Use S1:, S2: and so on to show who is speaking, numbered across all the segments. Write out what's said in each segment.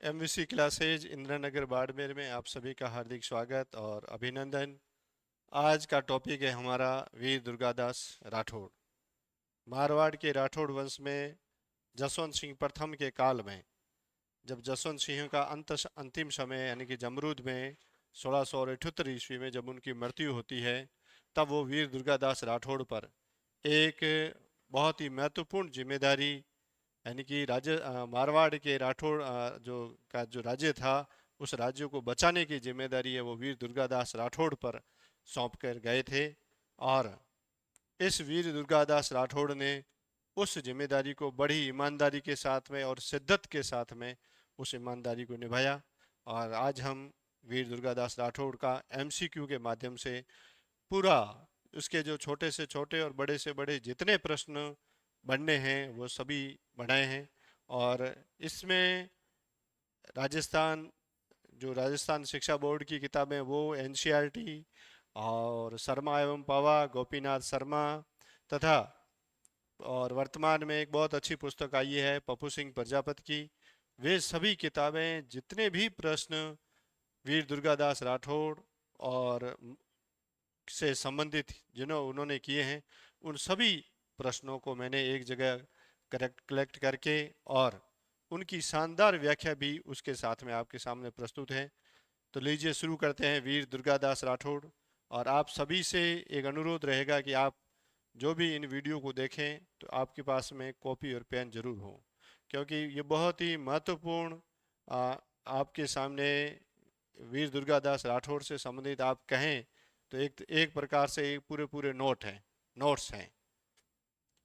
S1: MVC classes Indiranagar Barmer में आप सभी का हार्दिक स्वागत और अभिनंदन। आज का टॉपिक है हमारा वीर दुर्गादास राठौड़। मारवाड़ के राठौड़ वंश में जसवंत सिंह प्रथम के काल में, जब जसवंत सिंह का अंतिम समय यानी कि जमरूद में 1678 ईस्वी में जब उनकी मृत्यु होती है, तब वो वीर दुर्गादास राठौड़ पर एक बहुत ही महत्वपूर्ण जिम्मेदारी, यानी कि मारवाड़ के राठौड़ जो राज्य था, उस राज्य को बचाने की जिम्मेदारी है वो वीर दुर्गादास राठौड़ पर सौंप कर गए थे। और इस वीर दुर्गादास राठौड़ ने उस जिम्मेदारी को बड़ी ईमानदारी के साथ में और शिद्दत के साथ में उस ईमानदारी को निभाया। और आज हम वीर दुर्गादास राठौड़ का एमसीक्यू के माध्यम से पूरा उसके जो छोटे से छोटे और बड़े से बड़े जितने प्रश्न बनने हैं वो सभी बनाए हैं। और इसमें राजस्थान राजस्थान शिक्षा बोर्ड की किताबें वो एनसीईआरटी और शर्मा एवं पवा गोपीनाथ शर्मा तथा और वर्तमान में एक बहुत अच्छी पुस्तक आई है पप्पू सिंह प्रजापति की, वे सभी किताबें जितने भी प्रश्न वीर दुर्गादास राठौड़ और से संबंधित जिन्होंने उन्होंने किए हैं, उन सभी प्रश्नों को मैंने एक जगह कलेक्ट करके और उनकी शानदार व्याख्या भी उसके साथ में आपके सामने प्रस्तुत है। तो लीजिए शुरू करते हैं वीर दुर्गादास राठौड़। और आप सभी से एक अनुरोध रहेगा कि आप जो भी इन वीडियो को देखें तो आपके पास में कॉपी और पेन जरूर हो, क्योंकि ये बहुत ही महत्वपूर्ण आपके सामने वीर दुर्गादास राठौड़ से संबंधित आप कहें तो एक प्रकार से एक पूरे पूरे नोट्स हैं।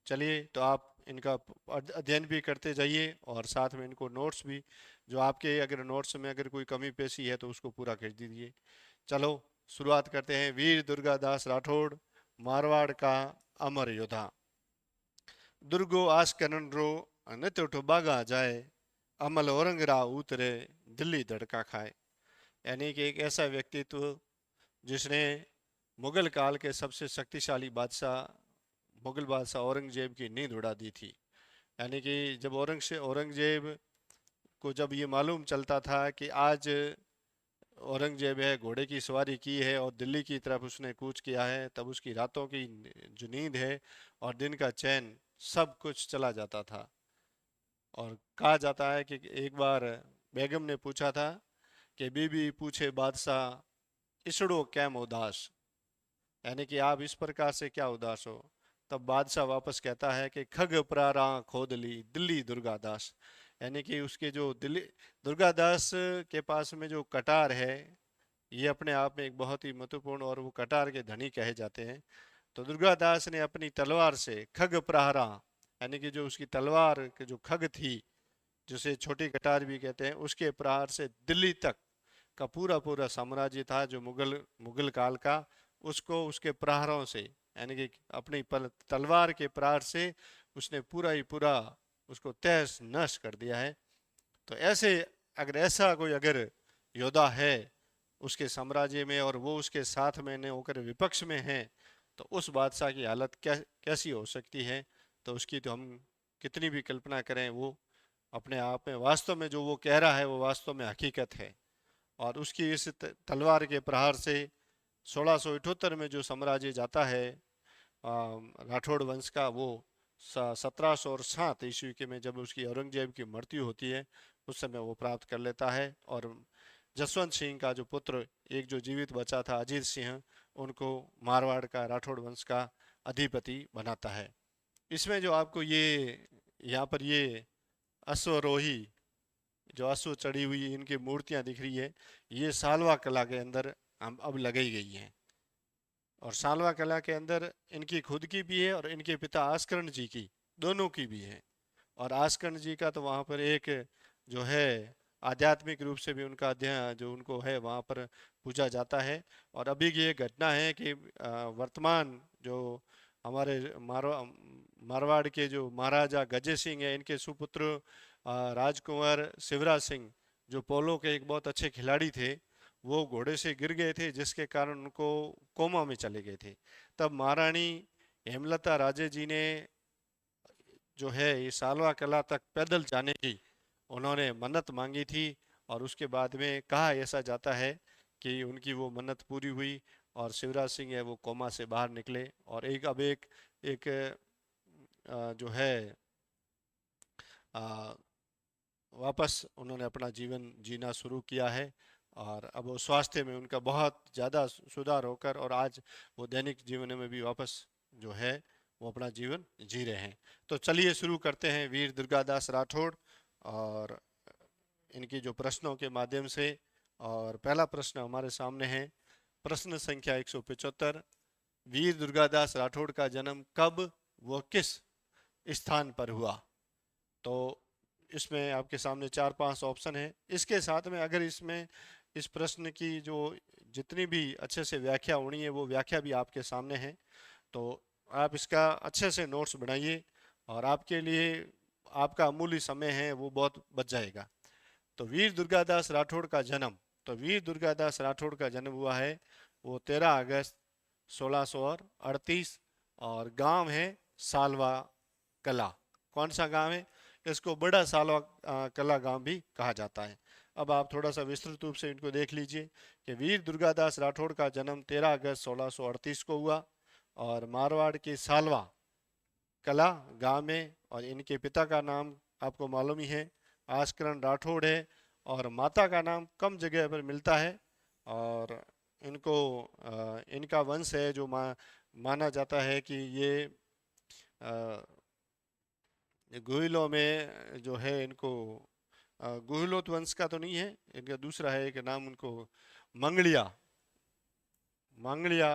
S1: चलिए, तो आप इनका अध्ययन भी करते जाइए और साथ में इनको नोट्स भी, जो आपके अगर नोट्स में अगर कोई कमी पेशी है तो उसको पूरा कर दीजिए। चलो शुरुआत करते हैं। वीर दुर्गादास राठौड़, मारवाड़ का अमर योद्धा। दुर्गो आस करन रो नित्य उठो बागा जाए, अमल औरंगरा उतरे दिल्ली धड़का खाए। यानी कि एक ऐसा व्यक्तित्व जिसने मुगल काल के सबसे शक्तिशाली बादशाह, मुगल बादशाह औरंगजेब की नींद उड़ा दी थी। यानी कि जब औरंगजेब को जब ये मालूम चलता था कि आज औरंगजेब है घोड़े की सवारी की है और दिल्ली की तरफ उसने कूच किया है, तब उसकी रातों की जो नींद है और दिन का चैन सब कुछ चला जाता था। और कहा जाता है कि एक बार बेगम ने पूछा था कि बीबी पूछे बादशाह इसड़ो कैम उदास, यानी कि आप इस प्रकार से क्या उदास हो। तब बादशाह वापस कहता है कि खग प्रारा खोद ली दिल्ली दुर्गादास, यानी कि उसके जो दिल्ली दुर्गादास के पास में जो कटार है, ये अपने आप में एक बहुत ही महत्वपूर्ण, और वो कटार के धनी कहे जाते हैं। तो दुर्गादास ने अपनी तलवार से खग प्रहारा, यानी कि जो उसकी तलवार की जो खग थी, जिसे छोटी कटार भी कहते हैं, उसके प्रहार से दिल्ली तक का पूरा पूरा साम्राज्य था जो मुगल मुगल काल का, उसको उसके प्रहारों से, यानी कि अपनी तलवार के प्रहार से उसने पूरा ही पूरा उसको तहस नश कर दिया है। तो ऐसे अगर ऐसा कोई अगर योद्धा है उसके साम्राज्य में और वो उसके साथ में न होकर विपक्ष में है, तो उस बादशाह की हालत कैसी हो सकती है। तो उसकी तो हम कितनी भी कल्पना करें, वो अपने आप में वास्तव में जो वो कह रहा है वो वास्तव में हकीकत है। और उसकी इस तलवार के प्रहार से 1678 में जो साम्राज्य जाता है राठौड़ वंश का, वो 1707 ईस्वी के में जब उसकी औरंगजेब की मृत्यु होती है, उस समय वो प्राप्त कर लेता है। और जसवंत सिंह का जो पुत्र एक जो जीवित बचा था अजीत सिंह, उनको मारवाड़ का राठौड़ वंश का अधिपति बनाता है। इसमें जो आपको ये यहाँ पर ये अश्वरोही, जो अश्व चढ़ी हुई इनकी मूर्तियां दिख रही है, ये सालवा कला के अंदर हम अब लगाई गई हैं। और सालवा कला के अंदर इनकी खुद की भी है और इनके पिता आस्करण जी की, दोनों की भी है। और आस्करण जी का तो वहाँ पर एक जो है आध्यात्मिक रूप से भी उनका अध्ययन जो उनको है वहाँ पर पूजा जाता है। और अभी की ये घटना है कि वर्तमान जो हमारे मारवाड़ के जो महाराजा गजे सिंह है, इनके सुपुत्र राजकुमार शिवराज सिंह, जो पोलो के एक बहुत अच्छे खिलाड़ी थे, वो घोड़े से गिर गए थे जिसके कारण उनको कोमा में चले गए थे। तब महारानी हेमलता राजे जी ने जो है ये सालवा कला तक पैदल जाने की उन्होंने मन्नत मांगी थी और उसके बाद में कहा ऐसा जाता है कि उनकी वो मन्नत पूरी हुई और शिवराज सिंह है वो कोमा से बाहर निकले और एक जो है आ, वापस उन्होंने अपना जीवन जीना शुरू किया है और अब वो स्वास्थ्य में उनका बहुत ज़्यादा सुधार होकर और आज वो दैनिक जीवन में भी वापस जो है वो अपना जीवन जी रहे हैं। तो चलिए शुरू करते हैं वीर दुर्गादास राठौड़ और इनकी जो प्रश्नों के माध्यम से। और पहला प्रश्न हमारे सामने है, प्रश्न संख्या 175। वीर दुर्गादास राठौड़ का जन्म कब व किस स्थान पर हुआ? तो इसमें आपके सामने 4-5 ऑप्शन है। इसके साथ में अगर इसमें इस प्रश्न की जो जितनी भी अच्छे से व्याख्या होनी है वो व्याख्या भी आपके सामने है, तो आप इसका अच्छे से नोट्स बनाइए और आपके लिए आपका अमूल्य समय है वो बहुत बच जाएगा। तो वीर दुर्गादास राठौड़ का जन्म, तो वीर दुर्गादास राठौड़ का जन्म हुआ है वो 13 अगस्त 1638 और गांव है सालवा कला। कौन सा गांव है? इसको बड़ा सालवा कला गांव भी कहा जाता है। अब आप थोड़ा सा विस्तृत रूप से इनको देख लीजिए कि वीर दुर्गादास राठौड़ का जन्म 13 अगस्त 1638 को हुआ और मारवाड़ के सालवा कला गांव में, और इनके पिता का नाम आपको मालूम ही है आस्करण राठौड़ है और माता का नाम कम जगह पर मिलता है और इनको इनका वंश है जो माना जाता है कि ये गुहिलों में जो है इनको गुहिलोत वंश का तो नहीं है, इनका दूसरा है एक नाम उनको मंगलिया मंगलिया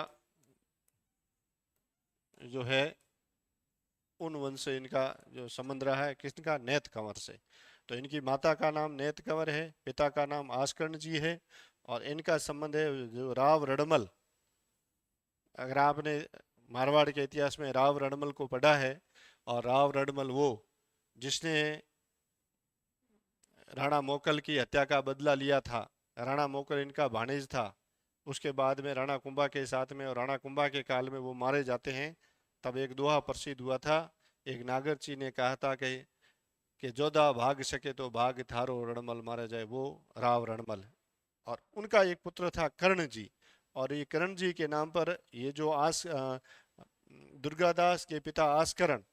S1: जो है उन वंश से इनका जो संबंध रहा है, किसका? नेत कंवर से। तो इनकी माता का नाम नेत कंवर है, पिता का नाम आस्करण जी है और इनका संबंध है जो राव रड़मल। अगर आपने मारवाड़ के इतिहास में राव रड़मल को पढ़ा है, और राव रड़मल वो जिसने राणा मोकल की हत्या का बदला लिया था। राणा मोकल इनका भाणेज था। उसके बाद में राणा कुंभा के साथ में और राणा कुंभा के काल में वो मारे जाते हैं। तब एक दोहा प्रसिद्ध हुआ था, एक नागरची ने कहा था कि जोधा भाग सके तो भाग थारो रणमल मारा जाए, वो राव रणमल। और उनका एक पुत्र था कर्ण जी, और ये कर्ण जी के नाम पर ये जो दुर्गादास के पिता आस्करण,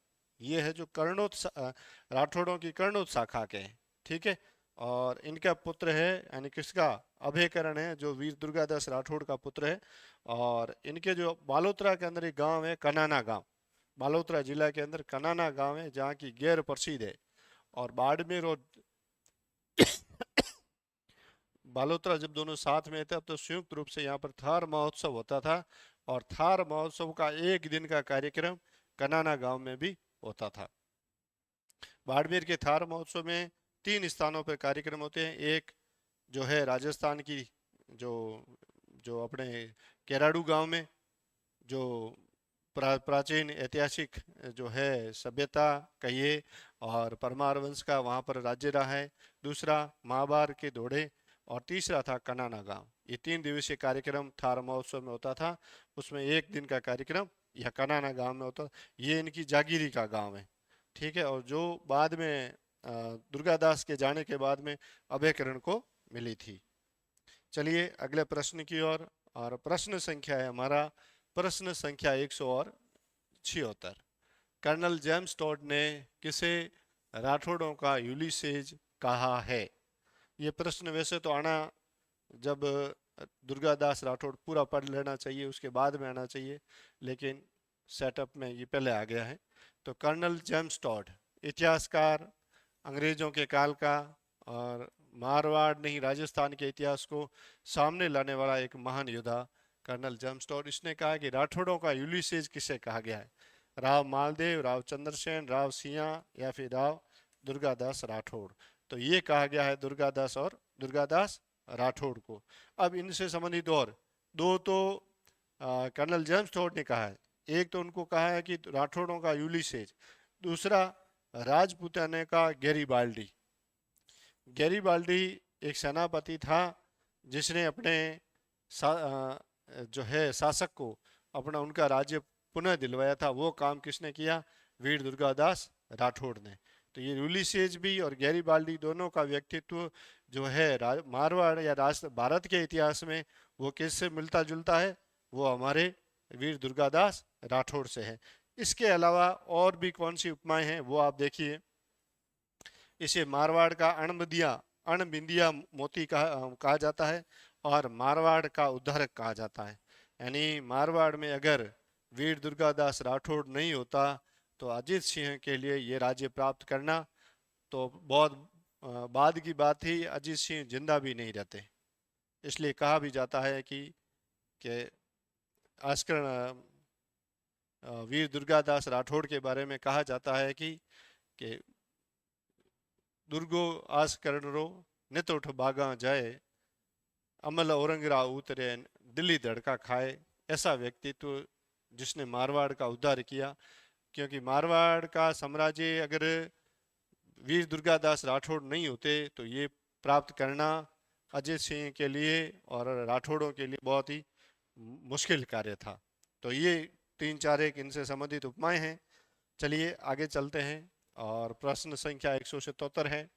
S1: ये है जो राठौड़ों की कर्णोत शाखा के हैं। ठीक है। और इनका पुत्र है यानी किसका? अभयकरण है जो वीर दुर्गादास राठौड़ का पुत्र है। और इनके जो बालोतरा के अंदर एक गांव है कनाना गांव, बालोतरा जिला के अंदर कनाना गांव है जहाँ की गैर प्रसिद्ध है। और बाड़मेर और बालोतरा जब दोनों साथ में थे तब तो संयुक्त रूप से यहाँ पर थार महोत्सव होता था और थार महोत्सव का एक दिन का कार्यक्रम कनाना गांव में भी होता था। बाड़मेर के थार महोत्सव में 3 स्थानों पर कार्यक्रम होते हैं। एक जो है राजस्थान की जो जो अपने केराडू गांव में जो प्राचीन ऐतिहासिक जो है सभ्यता कहिए और परमार वंश का वहाँ पर राज्य रहा है। दूसरा महाभारत के दौड़े और तीसरा था कनाना गांव। ये 3 दिवसीय कार्यक्रम थार महोत्सव में होता था। उसमें एक दिन का कार्यक्रम यह कनाना गांव में होता। ये इनकी जागीरी का गांव है। ठीक है। और जो बाद में दुर्गादास के जाने के बाद में अभयकरण को मिली थी। चलिए अगले प्रश्न की ओर। और प्रश्न संख्या है हमारा प्रश्न संख्या 176। कर्नल जेम्स टॉड ने किसे राठौड़ों का यूलिसेज कहा है? ये प्रश्न वैसे तो आना जब दुर्गादास राठौड़ पूरा पढ़ लेना चाहिए उसके बाद में आना चाहिए, लेकिन सेटअप में ये पहले आ गया है। तो कर्नल जेम्स टॉड इतिहासकार, अंग्रेजों के काल का और मारवाड़ नहीं राजस्थान के इतिहास को सामने लाने वाला एक महान योद्धा कर्नल जेम्स टॉड, इसने कहा कि राठौड़ों का यूलिसेज किसे कहा गया है? राव मालदेव, राव चंद्रसेन, राव सिंह या फिर राव दुर्गादास राठौड़? तो ये कहा गया है दुर्गादास और दुर्गादास राठौड़ को। अब इनसे संबंधित और दो तो कर्नल जेम्स टॉड ने कहा है। एक तो उनको कहा है कि राठौड़ों का यूलिसेज, दूसरा राजपूताना का गैरीबाल्डी। गैरीबाल्डी एक सेनापति था जिसने अपने जो है शासक को अपना उनका राज्य पुनः दिलवाया था। वो काम किसने किया? वीर दुर्गादास राठौड़ ने। तो ये यूलिसेज भी और गैरीबाल्डी दोनों का व्यक्तित्व जो है मारवाड़ या राष्ट्र भारत के इतिहास में वो किससे मिलता जुलता है? वो हमारे वीर दुर्गादास राठौड़ से है। इसके अलावा और भी कौन सी उपमाएं हैं वो आप देखिए। इसे मारवाड़ का अणबिंदिया मोती कहा जाता है और मारवाड़ का उद्धारक कहा जाता है। यानी मारवाड़ में अगर वीर दुर्गादास राठौड़ नहीं होता तो अजीत सिंह के लिए ये राज्य प्राप्त करना तो बहुत बाद की बात ही, अजीत सिंह जिंदा भी नहीं रहते। इसलिए कहा भी जाता है कि आजकल वीर दुर्गादास राठौड़ के बारे में कहा जाता है कि दुर्गो आस करणरो नित उठ बागा जाए, अमल औरंगरा उतरे दिल्ली धड़का खाए। ऐसा व्यक्तित्व जिसने मारवाड़ का उद्धार किया। क्योंकि मारवाड़ का साम्राज्य अगर वीर दुर्गादास राठौड़ नहीं होते तो ये प्राप्त करना अजय सिंह के लिए और राठौड़ों के लिए बहुत ही मुश्किल कार्य था। तो ये तीन चार एक इनसे संबंधित उपमाएं हैं। चलिए आगे चलते हैं और प्रश्न संख्या 177 है।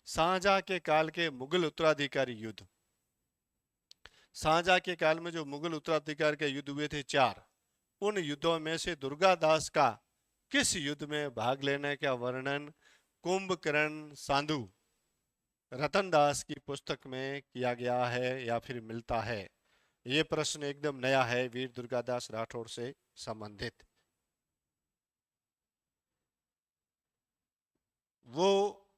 S1: शाहजहां के काल के मुगल उत्तराधिकारी युद्ध। शाहजहां के काल में जो मुगल उत्तराधिकारी के युद्ध हुए थे 4, उन युद्धों में से दुर्गादास का किस युद्ध में भाग लेने का वर्णन कुंभकर्ण साधु रतनदास की पुस्तक में किया गया है या फिर मिलता है? ये प्रश्न एकदम नया है वीर दुर्गादास राठौड़ से संबंधित। वो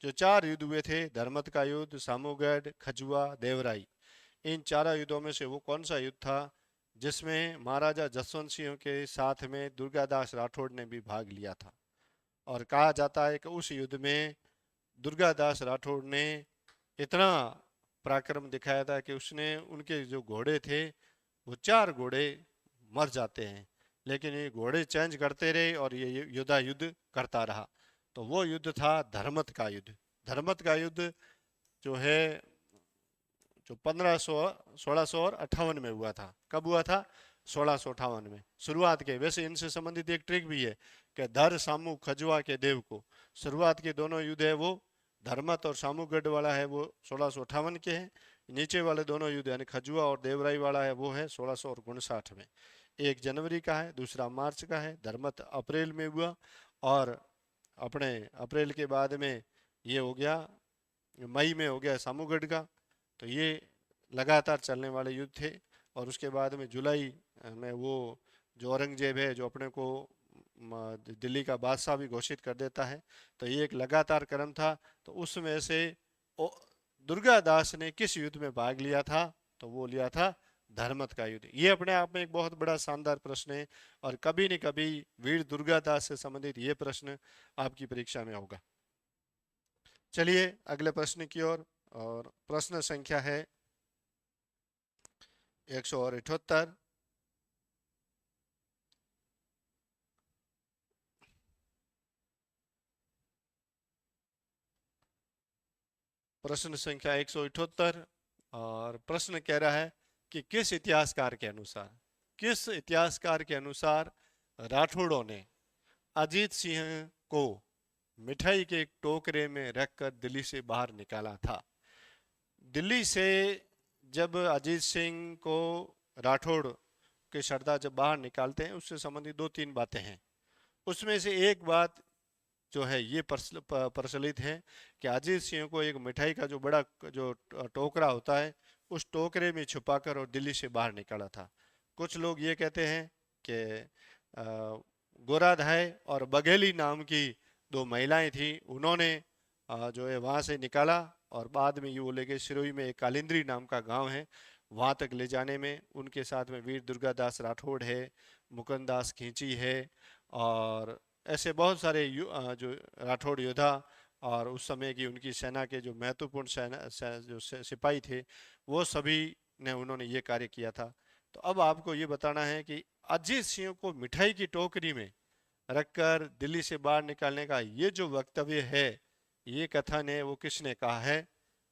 S1: जो 4 युद्ध हुए थे, धर्मत का युद्ध, सामूगढ़, खजुआ, देवराई, इन 4 युद्धों में से वो कौन सा युद्ध था जिसमें महाराजा जसवंत सिंह के साथ में दुर्गादास राठौड़ ने भी भाग लिया था? और कहा जाता है कि उस युद्ध में दुर्गादास राठौड़ ने इतना पराक्रम दिखाया था कि उसने उनके जो घोड़े थे वो 4 घोड़े मर जाते हैं, लेकिन ये घोड़े चेंज करते रहे और ये योद्धा युद्ध करता रहा। तो वो युद्ध था धर्मत का युद्ध। धर्मत का युद्ध जो है जो 1658 में हुआ था। कब हुआ था? 1658 में। शुरुआत के, वैसे इनसे संबंधित एक ट्रिक भी है कि धर सामू खजुआ के देव को, शुरुआत के दोनों युद्ध है वो धर्मत और सामूगढ़ वाला है वो 1658 के हैं। नीचे वाले दोनों युद्ध यानी खजुआ और देवराई वाला है वो है 1659 में। एक जनवरी का है, दूसरा मार्च का है। धर्मत अप्रैल में हुआ और अपने अप्रैल के बाद में ये हो गया, मई में हो गया सामूगढ़ का। तो ये लगातार चलने वाले युद्ध थे। और उसके बाद में जुलाई में वो जो औरंगजेब है जो अपने को दिल्ली का बादशाह भी घोषित कर देता है। तो ये एक लगातार क्रम था। तो उसमें से दुर्गादास ने किस युद्ध में भाग लिया था? तो वो लिया था धर्मत का युद्ध। ये अपने आप में एक बहुत बड़ा शानदार प्रश्न है और कभी न कभी वीर दुर्गादास से संबंधित ये प्रश्न आपकी परीक्षा में होगा। चलिए अगले प्रश्न की ओर। और प्रश्न संख्या है 178। प्रश्न संख्या 178 और प्रश्न कह रहा है कि किस इतिहासकार के अनुसार राठौड़ों ने अजीत सिंह को मिठाई के एक टोकरे में रखकर दिल्ली से बाहर निकाला था? दिल्ली से जब अजीत सिंह को राठौड़ के सरदार जब बाहर निकालते हैं उससे संबंधित 2-3 बातें हैं। उसमें से एक बात जो है ये प्रचलित है कि अजीत सिंह को एक मिठाई का जो बड़ा जो टोकरा होता है उस टोकरे में छुपाकर और दिल्ली से बाहर निकाला था। कुछ लोग ये कहते हैं कि गोराधाय और बघेली नाम की 2 महिलाएं थी, उन्होंने जो है वहाँ से निकाला और बाद में ये वो ले गए सिरोही में एक कालिंद्री नाम का गांव है, वहाँ तक ले जाने में उनके साथ में वीर दुर्गादास राठौड़ है, मुकुंददास खींची है और ऐसे बहुत सारे जो राठौड़ योद्धा और उस समय की उनकी सेना के जो महत्वपूर्ण जो सिपाही थे वो सभी ने उन्होंने ये कार्य किया था। तो अब आपको ये बताना है कि अजीत सिंह को मिठाई की टोकरी में रखकर दिल्ली से बाहर निकालने का ये जो वक्तव्य है, ये कथन है, वो किसने कहा है?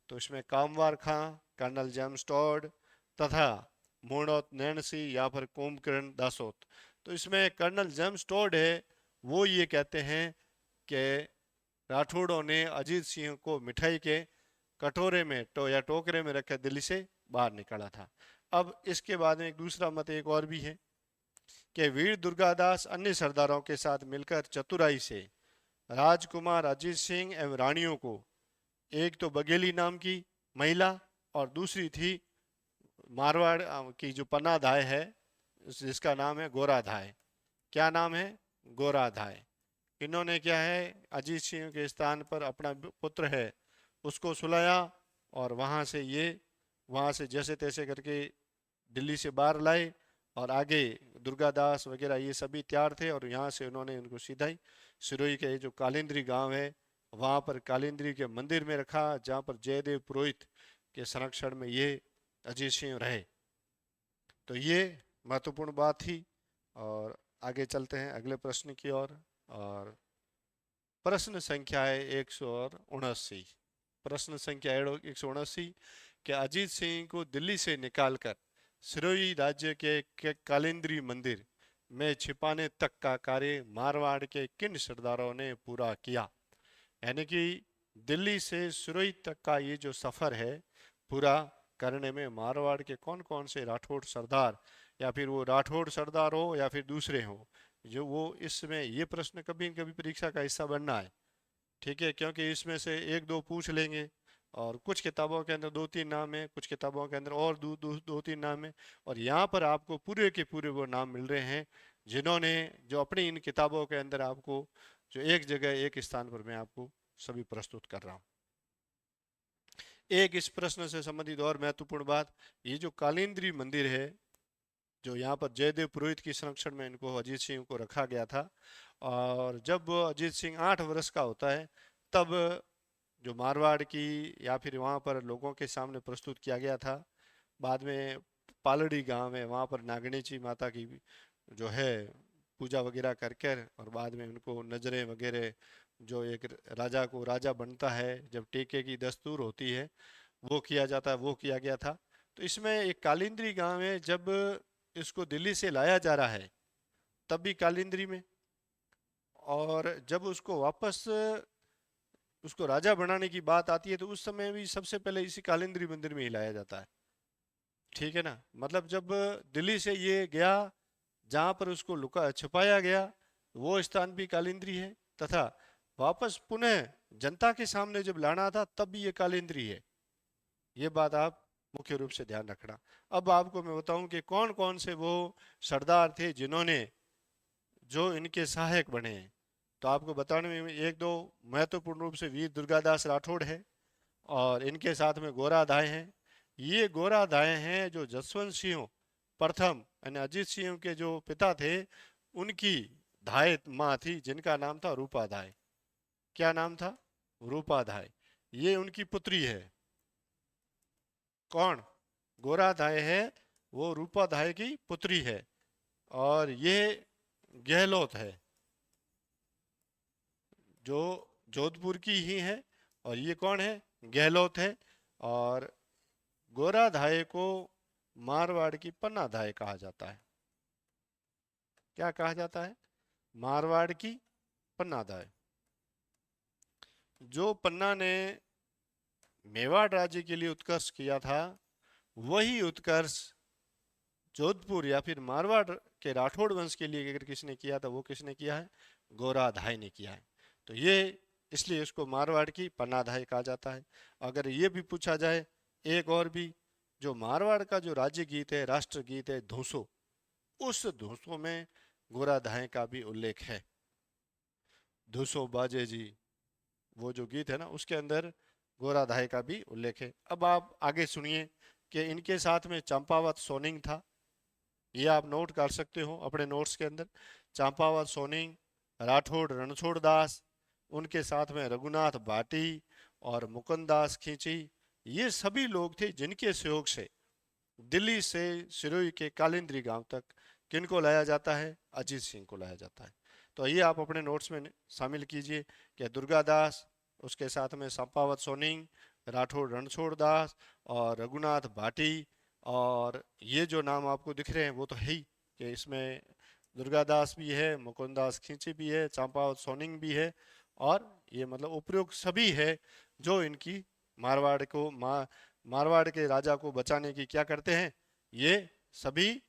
S1: तो इसमें कामवार खां, कर्नल जेम्स टॉड तथा मोड़ोत नैन्सी या फिर कुंभकर्ण दासोत। तो इसमें कर्नल जेम्स टॉड है वो ये कहते हैं कि राठौड़ों ने अजीत सिंह को मिठाई के कटोरे में या टोकरे में रखकर दिल्ली से बाहर निकाला था। अब इसके बाद में एक दूसरा मत एक और भी है कि वीर दुर्गादास अन्य सरदारों के साथ मिलकर चतुराई से राजकुमार अजीत सिंह एवं रानियों को, एक तो बघेली नाम की महिला और दूसरी थी मारवाड़ की जो पन्नाधाय है जिसका नाम है गोराधाय। क्या नाम है? गोराधाय। इन्होंने क्या है, अजीत सिंह के स्थान पर अपना पुत्र है उसको सुलाया और वहां से जैसे तैसे करके दिल्ली से बाहर लाए और आगे दुर्गादास वगैरह ये सभी तैयार थे और यहाँ से उन्होंने इनको सीधा ही सिरोही के जो कालिंद्री गांव है वहां पर कालिंद्री के मंदिर में रखा, जहाँ पर जयदेव पुरोहित के संरक्षण में ये अजीत सिंह रहे। तो ये महत्वपूर्ण बात थी। और आगे चलते हैं अगले प्रश्न की ओर। और प्रश्न संख्या है 179। प्रश्न संख्या 179 कि अजीत सिंह को दिल्ली से निकालकर सिरोही राज्य के कालिंद्री मंदिर में छिपाने तक का कार्य मारवाड़ के किन सरदारों ने पूरा किया। यानी कि दिल्ली से सिरोही तक का ये जो सफर है पूरा करने में मारवाड़ के कौन कौन से राठौड़ सरदार, या फिर वो राठौड़ सरदार हो या फिर दूसरे हो, जो वो इसमें ये प्रश्न कभी न कभी परीक्षा का हिस्सा बनना है। ठीक है, क्योंकि इसमें से एक दो पूछ लेंगे और कुछ किताबों के अंदर दो तीन नाम है, कुछ किताबों के अंदर और दो तीन नाम है, और यहाँ पर आपको पूरे के पूरे वो नाम मिल रहे हैं जिन्होंने जो अपनी इन किताबों के अंदर आपको जो एक जगह एक स्थान पर मैं आपको सभी प्रस्तुत कर रहा हूँ। एक इस प्रश्न से संबंधित और महत्वपूर्ण बात, ये जो कालिंद्री मंदिर है जो यहाँ पर जयदेव पुरोहित की संरक्षण में इनको अजीत सिंह को रखा गया था, और जब अजीत सिंह 8 वर्ष का होता है तब जो मारवाड़ की या फिर वहाँ पर लोगों के सामने प्रस्तुत किया गया था। बाद में पालड़ी गांव है वहाँ पर नागणेची माता की जो है पूजा वगैरह करके और बाद में उनको नजरें वगैरह जो एक राजा को राजा बनता है जब टेके की दस्तूर होती है वो किया जाता है, वो किया गया था। तो इसमें एक कालिंद्री गांव है, जब इसको दिल्ली से लाया जा रहा है तब भी कालिंद्री में, और जब उसको वापस उसको राजा बनाने की बात आती है तो उस समय भी सबसे पहले इसी कालिंद्री मंदिर में ही लाया जाता है। ठीक है ना, मतलब जब दिल्ली से ये गया जहां पर उसको लुका छुपाया गया वो स्थान भी कालिंद्री है, तथा वापस पुनः जनता के सामने जब लाना था तब भी ये कालिंद्री है। ये बात आप मुख्य रूप से ध्यान रखना। अब आपको मैं बताऊं कि कौन कौन से वो सरदार थे जिन्होंने जो इनके सहायक बने हैं। तो आपको बताने में एक दो महत्वपूर्ण रूप से वीर दुर्गादास राठौड़ है और इनके साथ में गोराधाय हैं। ये गोराधाय हैं जो जसवंत सिंह प्रथम यानी अजीत सिंह के जो पिता थे उनकी धाय माँ थी जिनका नाम था रूपाधाय। क्या नाम था? रूपाधाय। ये उनकी पुत्री है। कौन? गोराधाय है, वो रूपाधाय की पुत्री है। और ये गहलोत है जो जोधपुर की ही है, और ये कौन है? गहलोत है। और गोराधाय को मारवाड़ की पन्नाधाय कहा जाता है। क्या कहा जाता है? मारवाड़ की पन्नाधाय। जो पन्ना ने मेवाड़ राज्य के लिए उत्कर्ष किया था वही उत्कर्ष जोधपुर या फिर मारवाड़ के राठौड़ वंश के लिए अगर किसने किया था वो किसने किया है? गोराधाय ने किया है। तो ये इसलिए इसको मारवाड़ की पन्नाधाय कहा जाता है। अगर ये भी पूछा जाए एक और भी, जो मारवाड़ का जो राज्य गीत है, राष्ट्र गीत है धूसो, उस धूसो में गोराधाय का भी उल्लेख है। धूसो बाजे जी वो जो गीत है ना उसके अंदर गोराधाय का भी उल्लेख है। अब आप आगे सुनिए कि इनके साथ में चंपावत सोनिंग था। ये आप नोट कर सकते हो अपने नोट्स के अंदर। चंपावत सोनिंग, राठौड़ रणछोड़ दास, उनके साथ में रघुनाथ भाटी और मुकुंद दास खींची, ये सभी लोग थे जिनके सहयोग से दिल्ली से सिरोही के कालिंद्री गांव तक किनको लाया जाता है? अजीत सिंह को लाया जाता है। तो ये आप अपने नोट्स में शामिल कीजिए कि दुर्गादास, उसके साथ में चंपावत सोनिंग, राठौड़ रणछोड़ दास और रघुनाथ भाटी, और ये जो नाम आपको दिख रहे हैं वो तो है ही कि इसमें दुर्गादास भी है, मुकुंद दास खींची भी है, चंपावत सोनिंग भी है, और ये मतलब उपयुक्त सभी है जो इनकी मारवाड़ को मारवाड़ के राजा को बचाने की क्या करते हैं, ये सभी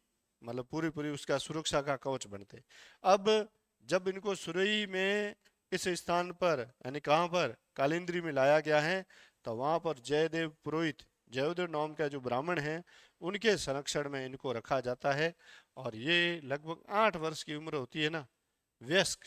S1: मतलब पूरी पूरी उसका सुरक्षा का कवच बनते। अब जब इनको सुरई में इस स्थान पर यानी कहाँ पर कालिंद्री में लाया गया है, तो वहां पर जयदेव पुरोहित, जयदेव नाम का जो ब्राह्मण है, उनके संरक्षण में इनको रखा जाता है। और ये लगभग 8 वर्ष की उम्र होती है ना, वयस्क,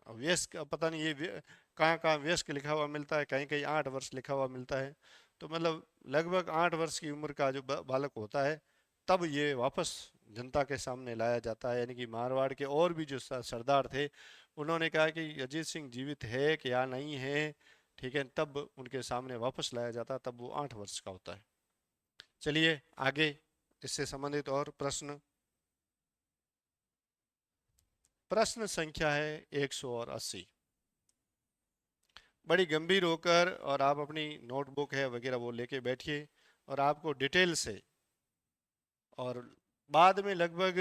S1: वयस्क पता नहीं ये कहाँ कहाँ वयस्क लिखा हुआ मिलता है, कहीं कहीं 8 वर्ष लिखा हुआ मिलता है। तो मतलब लगभग 8 वर्ष की उम्र का जो बालक होता है, तब ये वापस जनता के सामने लाया जाता है। यानी कि मारवाड़ के और भी जो सरदार थे, उन्होंने कहा कि अजीत सिंह जीवित है कि या नहीं है, ठीक है, तब उनके सामने वापस लाया जाता है, तब वो 8 वर्ष का होता है। चलिए आगे इससे संबंधित और प्रश्न। प्रश्न संख्या है 180। बड़ी गंभीर होकर और आप अपनी नोटबुक है वगैरह वो लेके बैठिए, और आपको डिटेल से, और बाद में लगभग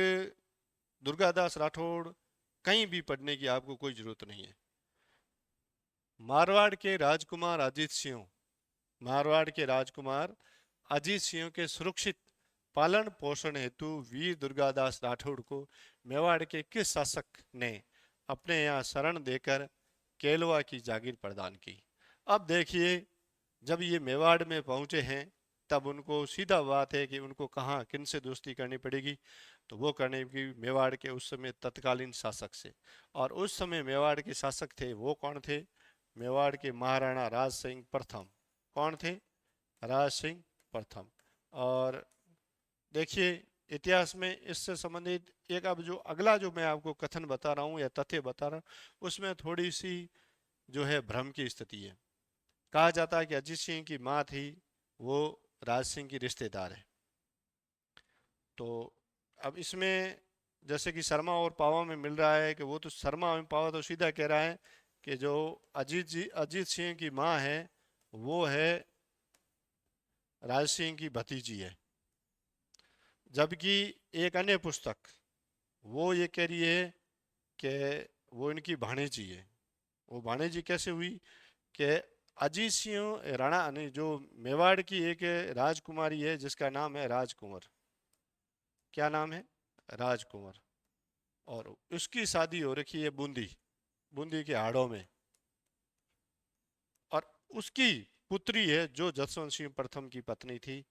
S1: दुर्गादास राठौड़ कहीं भी पढ़ने की आपको कोई जरूरत नहीं है। मारवाड़ के राजकुमार अजीत सिंह, मारवाड़ के राजकुमार अजीत सिंह के सुरक्षित पालन पोषण हेतु वीर दुर्गादास राठौड़ को मेवाड़ के किस शासक ने अपने यहाँ शरण देकर केलवा की जागीर प्रदान की। अब देखिए, जब ये मेवाड़ में पहुंचे हैं, तब उनको सीधा बात है कि उनको कहाँ किन से दोस्ती करनी पड़ेगी, तो वो करने की मेवाड़ के उस समय तत्कालीन शासक से। और उस समय मेवाड़ के शासक थे वो कौन थे, मेवाड़ के महाराणा राज सिंह प्रथम। कौन थे, राज सिंह प्रथम। और देखिए इतिहास में इससे संबंधित एक, अब जो अगला जो मैं आपको कथन बता रहा हूँ या तथ्य बता रहा हूँ, उसमें थोड़ी सी जो है भ्रम की स्थिति है। कहा जाता है कि अजीत सिंह की माँ थी वो राज सिंह की रिश्तेदार है। तो अब इसमें जैसे कि शर्मा और पावा में मिल रहा है कि वो तो शर्मा और पावा तो सीधा कह रहा है कि जो अजीत सिंह की माँ है वो है राज सिंह की भतीजी है। जबकि एक अन्य पुस्तक वो ये कह रही है कि वो इनकी भाणेजी है। वो भाणेजी कैसे हुई कि अजीत सिंह राणा ने जो मेवाड़ की एक राजकुमारी है जिसका नाम है राजकुंवर। क्या नाम है, राजकुंवर। और उसकी शादी हो रखी है बूंदी, बूंदी के हाड़ों में। और उसकी पुत्री है जो जसवंत सिंह प्रथम की पत्नी थी,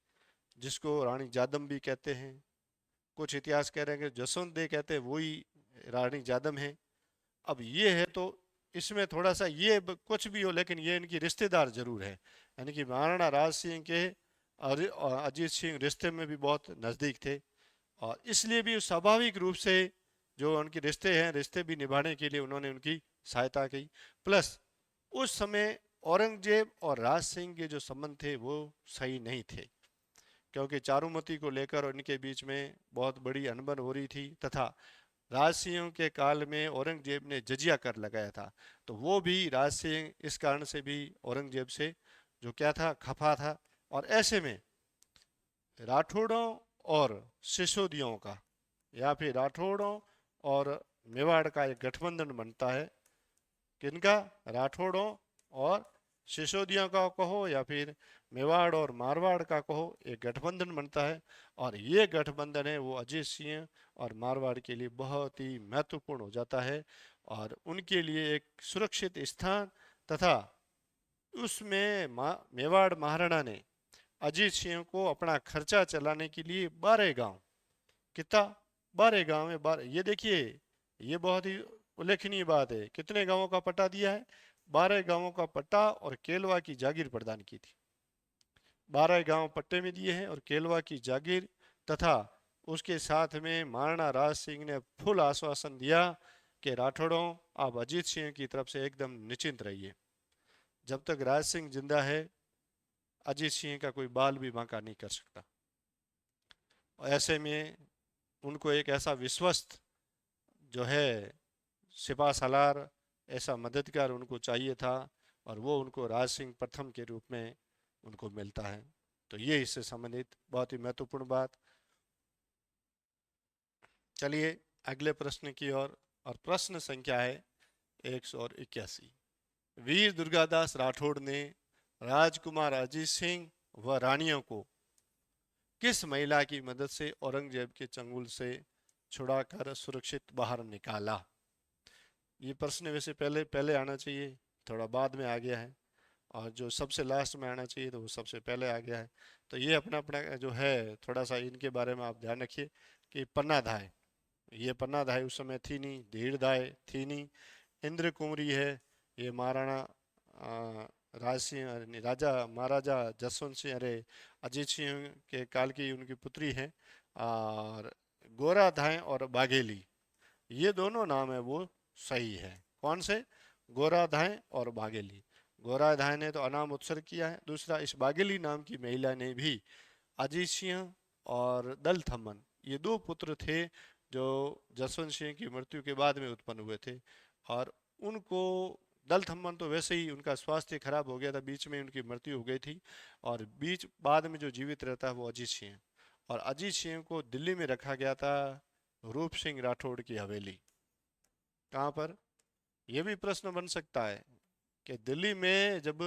S1: जिसको रानी जादम भी कहते हैं। कुछ इतिहास कह रहे हैं कि जसवंत दे कहते हैं वही रानी जादम है। अब ये है तो इसमें थोड़ा सा ये कुछ भी हो, लेकिन ये इनकी रिश्तेदार जरूर है। यानी कि महाराणा राज सिंह के और अजीत सिंह रिश्ते में भी बहुत नज़दीक थे, और इसलिए भी स्वाभाविक रूप से जो उनके रिश्ते हैं, रिश्ते भी निभाने के लिए उन्होंने उनकी सहायता की। प्लस उस समय औरंगजेब और राज सिंह के जो संबंध थे वो सही नहीं थे, क्योंकि चारुमती को लेकर उनके बीच में बहुत बड़ी अनबन हो रही थी, तथा राज सिंह के काल में औरंगजेब ने जजिया कर लगाया था। तो वो भी राज सिंह इस कारण से भी औरंगजेब से जो क्या था, खफा था। और ऐसे में राठौड़ों और सिसोदियों का, या फिर राठौड़ों और मेवाड़ का एक गठबंधन बनता है। किनका, राठौड़ों और सिसोदियों का कहो या फिर मेवाड़ और मारवाड़ का कहो, एक गठबंधन बनता है। और ये गठबंधन है वो अजीत सिंह और मारवाड़ के लिए बहुत ही महत्वपूर्ण हो जाता है, और उनके लिए एक सुरक्षित स्थान। तथा उसमें मेवाड़ महाराणा ने अजीत सिंह को अपना खर्चा चलाने के लिए 12 गांव, कितना, 12 गांव में 12, ये देखिए ये बहुत ही उल्लेखनीय बात है, कितने गांवों का पट्टा दिया है, 12 गांवों का पट्टा, और केलवा की जागीर प्रदान की थी। 12 गांव पट्टे में दिए हैं और केलवा की जागीर। तथा उसके साथ में महाराणा राज सिंह ने फुल आश्वासन दिया कि राठौड़ों आप अजीत सिंह की तरफ से एकदम निश्चिंत रहिए, जब तक राज सिंह जिंदा है अजीत सिंह का कोई बाल भी बांका नहीं कर सकता। और ऐसे में उनको एक ऐसा विश्वस्त जो है सिपा सालार, ऐसा मददगार उनको चाहिए था, और वो उनको राज सिंह प्रथम के रूप में उनको मिलता है। तो ये इससे संबंधित बहुत ही महत्वपूर्ण बात। चलिए अगले प्रश्न की ओर, और प्रश्न संख्या है 181। वीर दुर्गादास राठौड़ ने राजकुमार अजीत सिंह व रानियों को किस महिला की मदद से औरंगजेब के चंगुल से छुड़ाकर सुरक्षित बाहर निकाला? ये प्रश्न वैसे पहले पहले आना चाहिए, थोड़ा बाद में आ गया है, और जो सबसे लास्ट में आना चाहिए तो वो सबसे पहले आ गया है। तो ये अपना अपना जो है, थोड़ा सा इनके बारे में आप ध्यान रखिए कि पन्ना धाय, ये पन्ना धाय उस समय थी नहीं, धीर धाय थी नहीं, इंद्र कुंवरी है, ये महाराणा राज सिंह राजा महाराजा जसवंत सिंह, अरे अजीत सिंह के काल की उनकी पुत्री है। और गोरा धाय और बाघेली, ये दोनों नाम है वो सही है। कौन से? गोराधाय और बागेली। गोराधाय ने तो अनाम उत्सर्ग किया है। दूसरा, इस बागेली नाम की महिला ने भी अजीत सिंह और दल थम्मन, ये दो पुत्र थे जो जसवंत सिंह की मृत्यु के बाद में उत्पन्न हुए थे। और उनको, दल थम्मन तो वैसे ही उनका स्वास्थ्य खराब हो गया था, बीच में उनकी मृत्यु हो गई थी। और बीच बाद में जो जीवित रहता है वो अजीत सिंह। और अजीत सिंह को दिल्ली में रखा गया था रूप सिंह राठौड़ की हवेली। कहाँ पर? यह भी प्रश्न बन सकता है कि दिल्ली में जब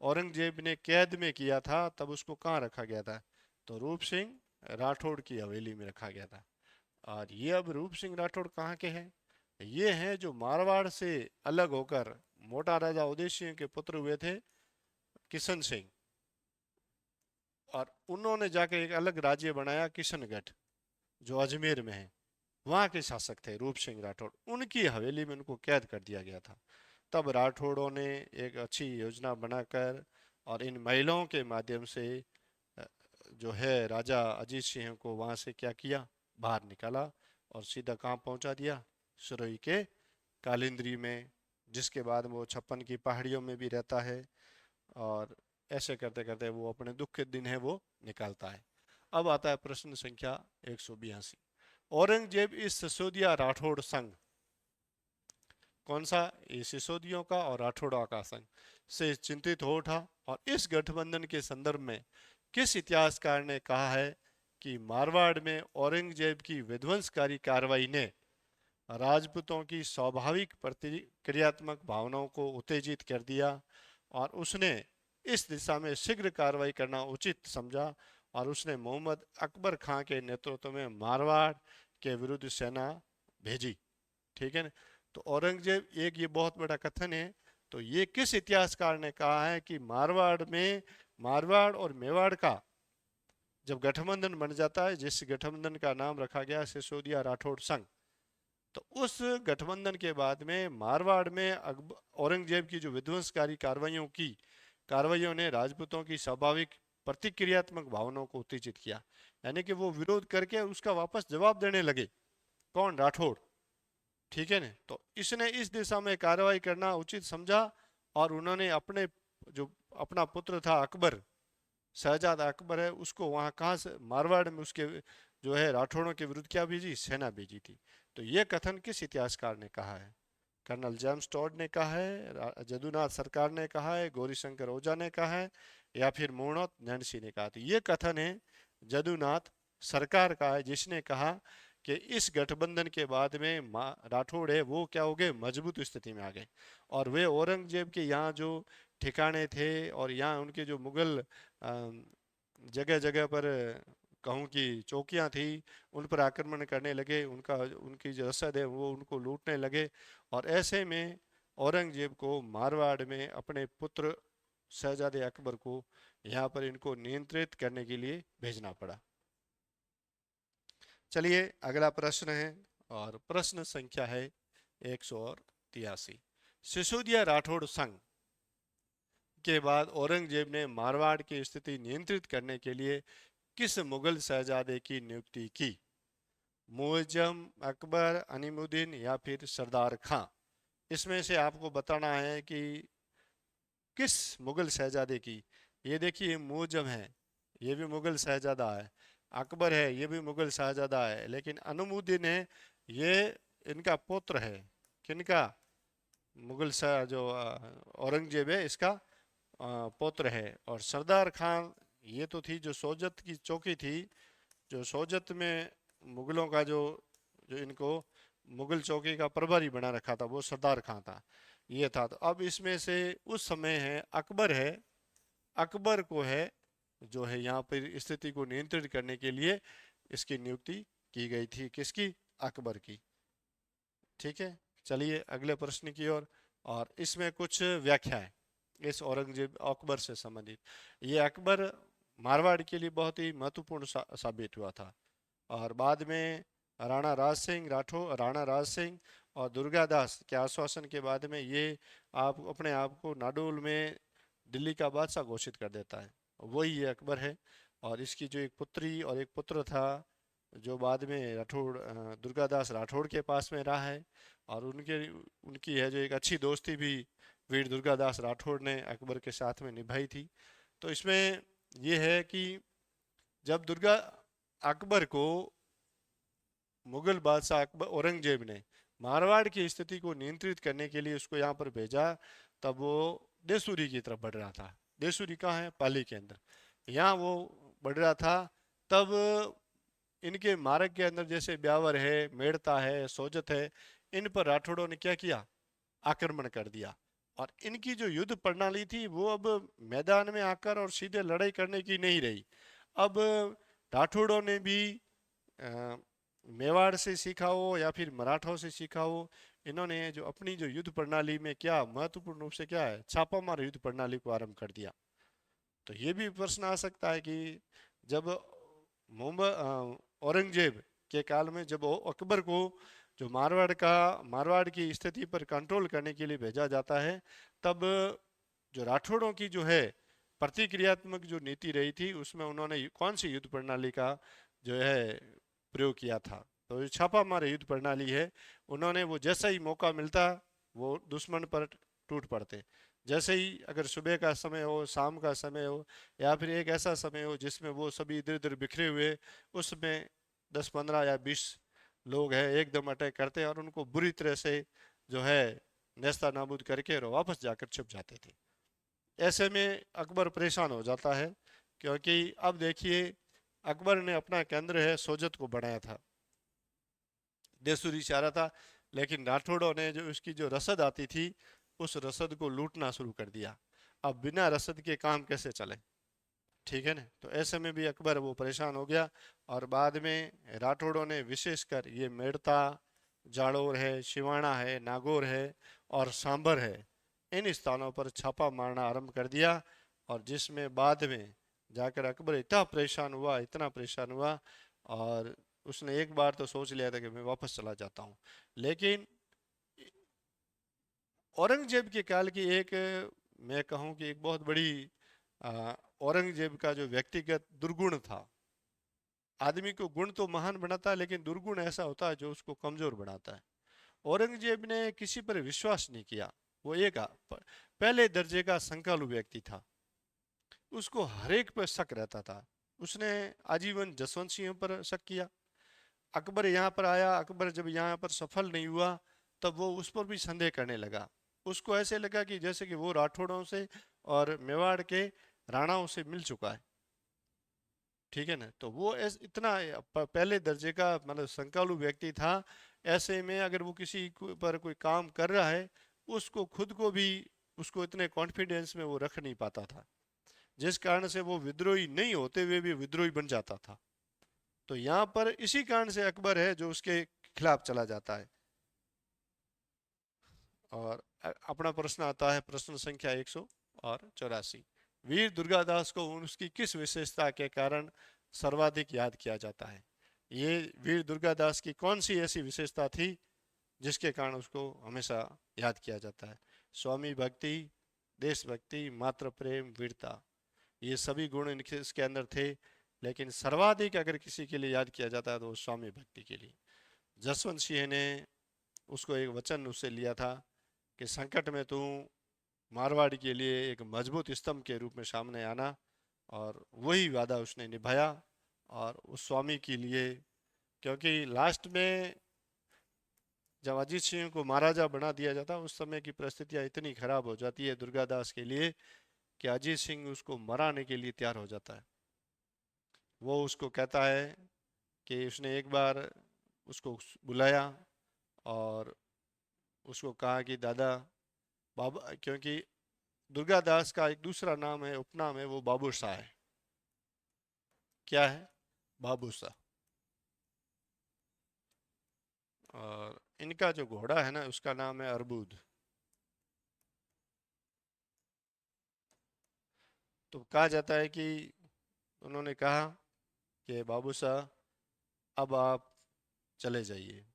S1: औरंगजेब ने कैद में किया था तब उसको कहाँ रखा गया था? तो रूप सिंह राठौड़ की हवेली में रखा गया था। और ये अब रूप सिंह राठौड़ कहाँ के हैं? ये हैं जो मारवाड़ से अलग होकर मोटा राजा उदय सिंह के पुत्र हुए थे, किशन सिंह। और उन्होंने जाके एक अलग राज्य बनाया, किशनगढ़, जो अजमेर में है। वहाँ के शासक थे रूप सिंह राठौड़, उनकी हवेली में उनको कैद कर दिया गया था। तब राठौड़ों ने एक अच्छी योजना बनाकर और इन महिलाओं के माध्यम से अ, जो है राजा अजीत सिंह को वहाँ से क्या किया, बाहर निकाला और सीधा कहाँ पहुँचा दिया, सिरोही के कालिंद्री में, जिसके बाद में वो छप्पन की पहाड़ियों में भी रहता है। और ऐसे करते करते वो अपने दुख के दिन है वो निकालता है। अब आता है प्रश्न संख्या 182। औरंगजेब इस सिसोदिया राठौड़ संघ, कौन सा? ये सिसोदियों का और राठौड़ों का संघ, से चिंतित हो उठा। और इस गठबंधन के संदर्भ में किस इतिहासकार ने कहा है कि मारवाड़ में औरंगजेब की विध्वंसकारी कार्रवाई ने राजपूतों की स्वाभाविक प्रतिक्रियात्मक भावनाओं को उत्तेजित कर दिया और उसने इस दिशा में शीघ्र कार्रवाई करना उचित समझा और उसने मोहम्मद अकबर खां के नेतृत्व में मारवाड़ के विरुद्ध सेना भेजी। ठीक है ना? तो औरंगजेब, एक ये बहुत बड़ा कथन है। तो ये किस इतिहासकार ने कहा है कि मारवाड़ में, मारवाड़ और मेवाड़ का जब गठबंधन बन जाता है, जिस गठबंधन का नाम रखा गया सिसोदिया राठौड़ संघ, तो उस गठबंधन के बाद में मारवाड़ में औरंगजेब की जो विध्वंसकारी कार्रवाइयों ने राजपूतों की स्वाभाविक प्रतिक्रियात्मक भावनाओं को उत्तेजित किया, यानी कि वो विरोध करके उसका वापस जवाब देने लगे। कौन? राठौड़। ठीक है ना? तो इसने इस दिशा में कार्रवाई करना उचित समझा और उन्होंने अपने, जो अपना पुत्र था अकबर, शहजादा अकबर है, उसको वहाँ कहाँ से, मारवाड़ में उसके जो है राठौड़ों के विरुद्ध क्या भेजी? सेना भेजी थी। तो ये कथन किस इतिहासकार ने कहा है? कर्नल जेम्स टॉड ने कहा है, जदुनाथ सरकार ने कहा है, गौरीशंकर ओझा ने कहा है, या फिर मोहनोत नैन्सी ने कहा? तो ये कथन है जदुनाथ सरकार का है, जिसने कहा कि इस गठबंधन के बाद में राठौड़ है वो क्या हो गए, मजबूत स्थिति में आ गए। और वे औरंगजेब के यहाँ जो ठिकाने थे और यहाँ उनके जो मुगल जगह जगह पर कहूँ कि चौकियाँ थी, उन पर आक्रमण करने लगे, उनका उनकी जो रसद है वो उनको लूटने लगे। और ऐसे में औरंगजेब को मारवाड़ में अपने पुत्र शहजादे अकबर को यहाँ पर इनको नियंत्रित करने के लिए भेजना पड़ा। चलिए अगला प्रश्न है, और प्रश्न संख्या है 183। सिसोदिया राठौड़ संघ के बाद औरंगजेब ने मारवाड़ की स्थिति नियंत्रित करने के लिए किस मुगल शहजादे की नियुक्ति की? मुअज्जम, अकबर, अनीमुद्दीन या फिर सरदार खां? इसमें से आपको बताना है कि किस मुगल शहजादे की। ये देखिए, मुअज्जम है, ये भी मुगल शहजादा है, अकबर है, ये भी मुगल शहजादा है, लेकिन अनीमुद्दीन है, ये इनका पुत्र है। किनका? मुगल शाह जो औरंगजेब है इसका पुत्र है। और सरदार खान, ये तो थी जो सोजत की चौकी थी, जो सोजत में मुगलों का जो जो इनको मुगल चौकी का प्रभारी बना रखा था, वो सरदार खान था। ये था। तो अब इसमें से उस समय है अकबर है, अकबर को है जो है यहाँ पर स्थिति को नियंत्रित करने के लिए इसकी नियुक्ति की गई थी। किसकी? अकबर की। ठीक है, चलिए अगले प्रश्न की ओर। और इसमें कुछ व्याख्या है इस औरंगजेब अकबर से संबंधित। ये अकबर मारवाड़ के लिए बहुत ही महत्वपूर्ण साबित हुआ था। और बाद में राणा राज सिंह और दुर्गादास के आश्वासन के बाद में ये आप अपने आप को नाडोल में दिल्ली का बादशाह घोषित कर देता है। वही ये अकबर है। और इसकी जो एक पुत्री और एक पुत्र था जो बाद में दुर्गादास राठौड़ के पास में रहा है। और उनकी है जो एक अच्छी दोस्ती भी वीर दुर्गादास राठौड़ ने अकबर के साथ में निभाई थी। तो इसमें यह है कि जब अकबर को मुगल बादशाह अकबर औरंगजेब ने मारवाड़ की स्थिति को नियंत्रित करने के लिए उसको यहाँ पर भेजा, तब वो देसूरी की तरफ बढ़ रहा था। देसूरी कहाँ है? पाली के अंदर। यहाँ वो बढ़ रहा था। तब इनके मार्ग के अंदर जैसे ब्यावर है, मेड़ता है, सोजत है, इन पर राठौड़ों ने क्या किया? आक्रमण कर दिया। और इनकी जो युद्ध प्रणाली थी वो अब मैदान में आकर और सीधे लड़ाई करने की नहीं रही। अब राठौड़ों ने भी अ, मेवाड़ से सीखा हो या फिर मराठों से सीखा हो, इन्होंने जो अपनी जो युद्ध प्रणाली में क्या महत्वपूर्ण रूप से क्या है, छापामार युद्ध प्रणाली को आरंभ कर दिया। तो ये भी प्रश्न आ सकता है कि जब औरंगजेब के काल में जब अकबर को जो मारवाड़ की स्थिति पर कंट्रोल करने के लिए भेजा जाता है, तब जो राठौड़ों की जो है प्रतिक्रियात्मक जो नीति रही थी उसमें उन्होंने कौन सी युद्ध प्रणाली का जो है प्रयोग किया था? तो जो छापा मारे युद्ध प्रणाली है, उन्होंने वो जैसा ही मौका मिलता वो दुश्मन पर टूट पड़ते। जैसे ही अगर सुबह का समय हो, शाम का समय हो, या फिर एक ऐसा समय हो जिसमें वो सभी इधर उधर बिखरे हुए, उसमें 10-15 या 20 लोग हैं एकदम अटैक करते हैं और उनको बुरी तरह से जो है नेस्ता नाबूद करके और वापस जाकर छुप जाते थे। ऐसे में अकबर परेशान हो जाता है, क्योंकि अब देखिए अकबर ने अपना केंद्र है सोजत को बनाया था, देसूरी से आ रहा था, लेकिन राठौड़ों ने जो उसकी जो रसद आती थी उस रसद को लूटना शुरू कर दिया। अब बिना रसद के काम कैसे चले? ठीक है ना। तो ऐसे में भी अकबर वो परेशान हो गया। और बाद में राठौड़ों ने विशेषकर ये मेड़ता, जालोर है, शिवाना है, नागौर है और सांबर है, इन स्थानों पर छापा मारना आरंभ कर दिया। और जिसमें बाद में जाकर अकबर इतना परेशान हुआ, इतना परेशान हुआ, और उसने एक बार तो सोच लिया था कि मैं वापस चला जाता हूँ। लेकिन औरंगजेब के काल की एक, मैं कहूँ कि एक बहुत बड़ी औरंगजेब का जो व्यक्तिगत दुर्गुण था। आदमी को गुण तो महान बनाता है, लेकिन दुर्गुण ऐसा होता है जो उसको कमजोर बनाता है। औरंगजेब ने किसी पर विश्वास नहीं किया। वो एक पहले दर्जे का संकालु व्यक्ति था, उसको हरेक पर शक रहता था। उसने आजीवन जसवंत सिंह पर शक किया। अकबर यहाँ पर आया, अकबर जब यहाँ पर सफल नहीं हुआ, तब वो उस पर भी संदेह करने लगा। उसको ऐसे लगा कि जैसे कि वो राठौड़ों से और मेवाड़ के राणाओं से मिल चुका है। ठीक है ना। तो वो इतना पहले दर्जे का मतलब संकालु व्यक्ति था। ऐसे में अगर वो किसी पर कोई काम कर रहा है, उसको खुद को भी उसको इतने कॉन्फिडेंस में वो रख नहीं पाता था, जिस कारण से वो विद्रोही नहीं होते हुए भी विद्रोही बन जाता था। तो यहाँ पर इसी कारण से अकबर है जो उसके खिलाफ चला जाता है। और अपना प्रश्न आता है, प्रश्न संख्या 184। वीर दुर्गादास को उसकी किस विशेषता के कारण सर्वाधिक याद किया जाता है? ये वीर दुर्गादास की कौन सी ऐसी विशेषता थी जिसके कारण उसको हमेशा याद किया जाता है? स्वामी भक्ति, देशभक्ति, मातृ प्रेम, वीरता, ये सभी गुण इनके इसके अंदर थे। लेकिन सर्वाधिक अगर किसी के लिए याद किया जाता है तो वो स्वामी भक्ति के लिए। जसवंत सिंह ने उसको एक वचन उससे लिया था कि संकट में तू मारवाड़ के लिए एक मजबूत स्तंभ के रूप में सामने आना। और वही वादा उसने निभाया। और उस स्वामी के लिए, क्योंकि लास्ट में जब अजीत सिंह को महाराजा बना दिया जाता है उस समय की परिस्थितियां इतनी खराब हो जाती है दुर्गादास के लिए कि अजीत सिंह उसको मराने के लिए तैयार हो जाता है। वो उसको कहता है कि उसने एक बार उसको बुलाया और उसको कहा कि दादा, बाबा, क्योंकि दुर्गादास का एक दूसरा नाम है, उपनाम है, वो बाबू शाह है। क्या है? बाबू शाह। और इनका जो घोड़ा है ना, उसका नाम है अरबूद। तो कहा जाता है कि उन्होंने कहा कि बाबू शाह, अब आप चले जाइए,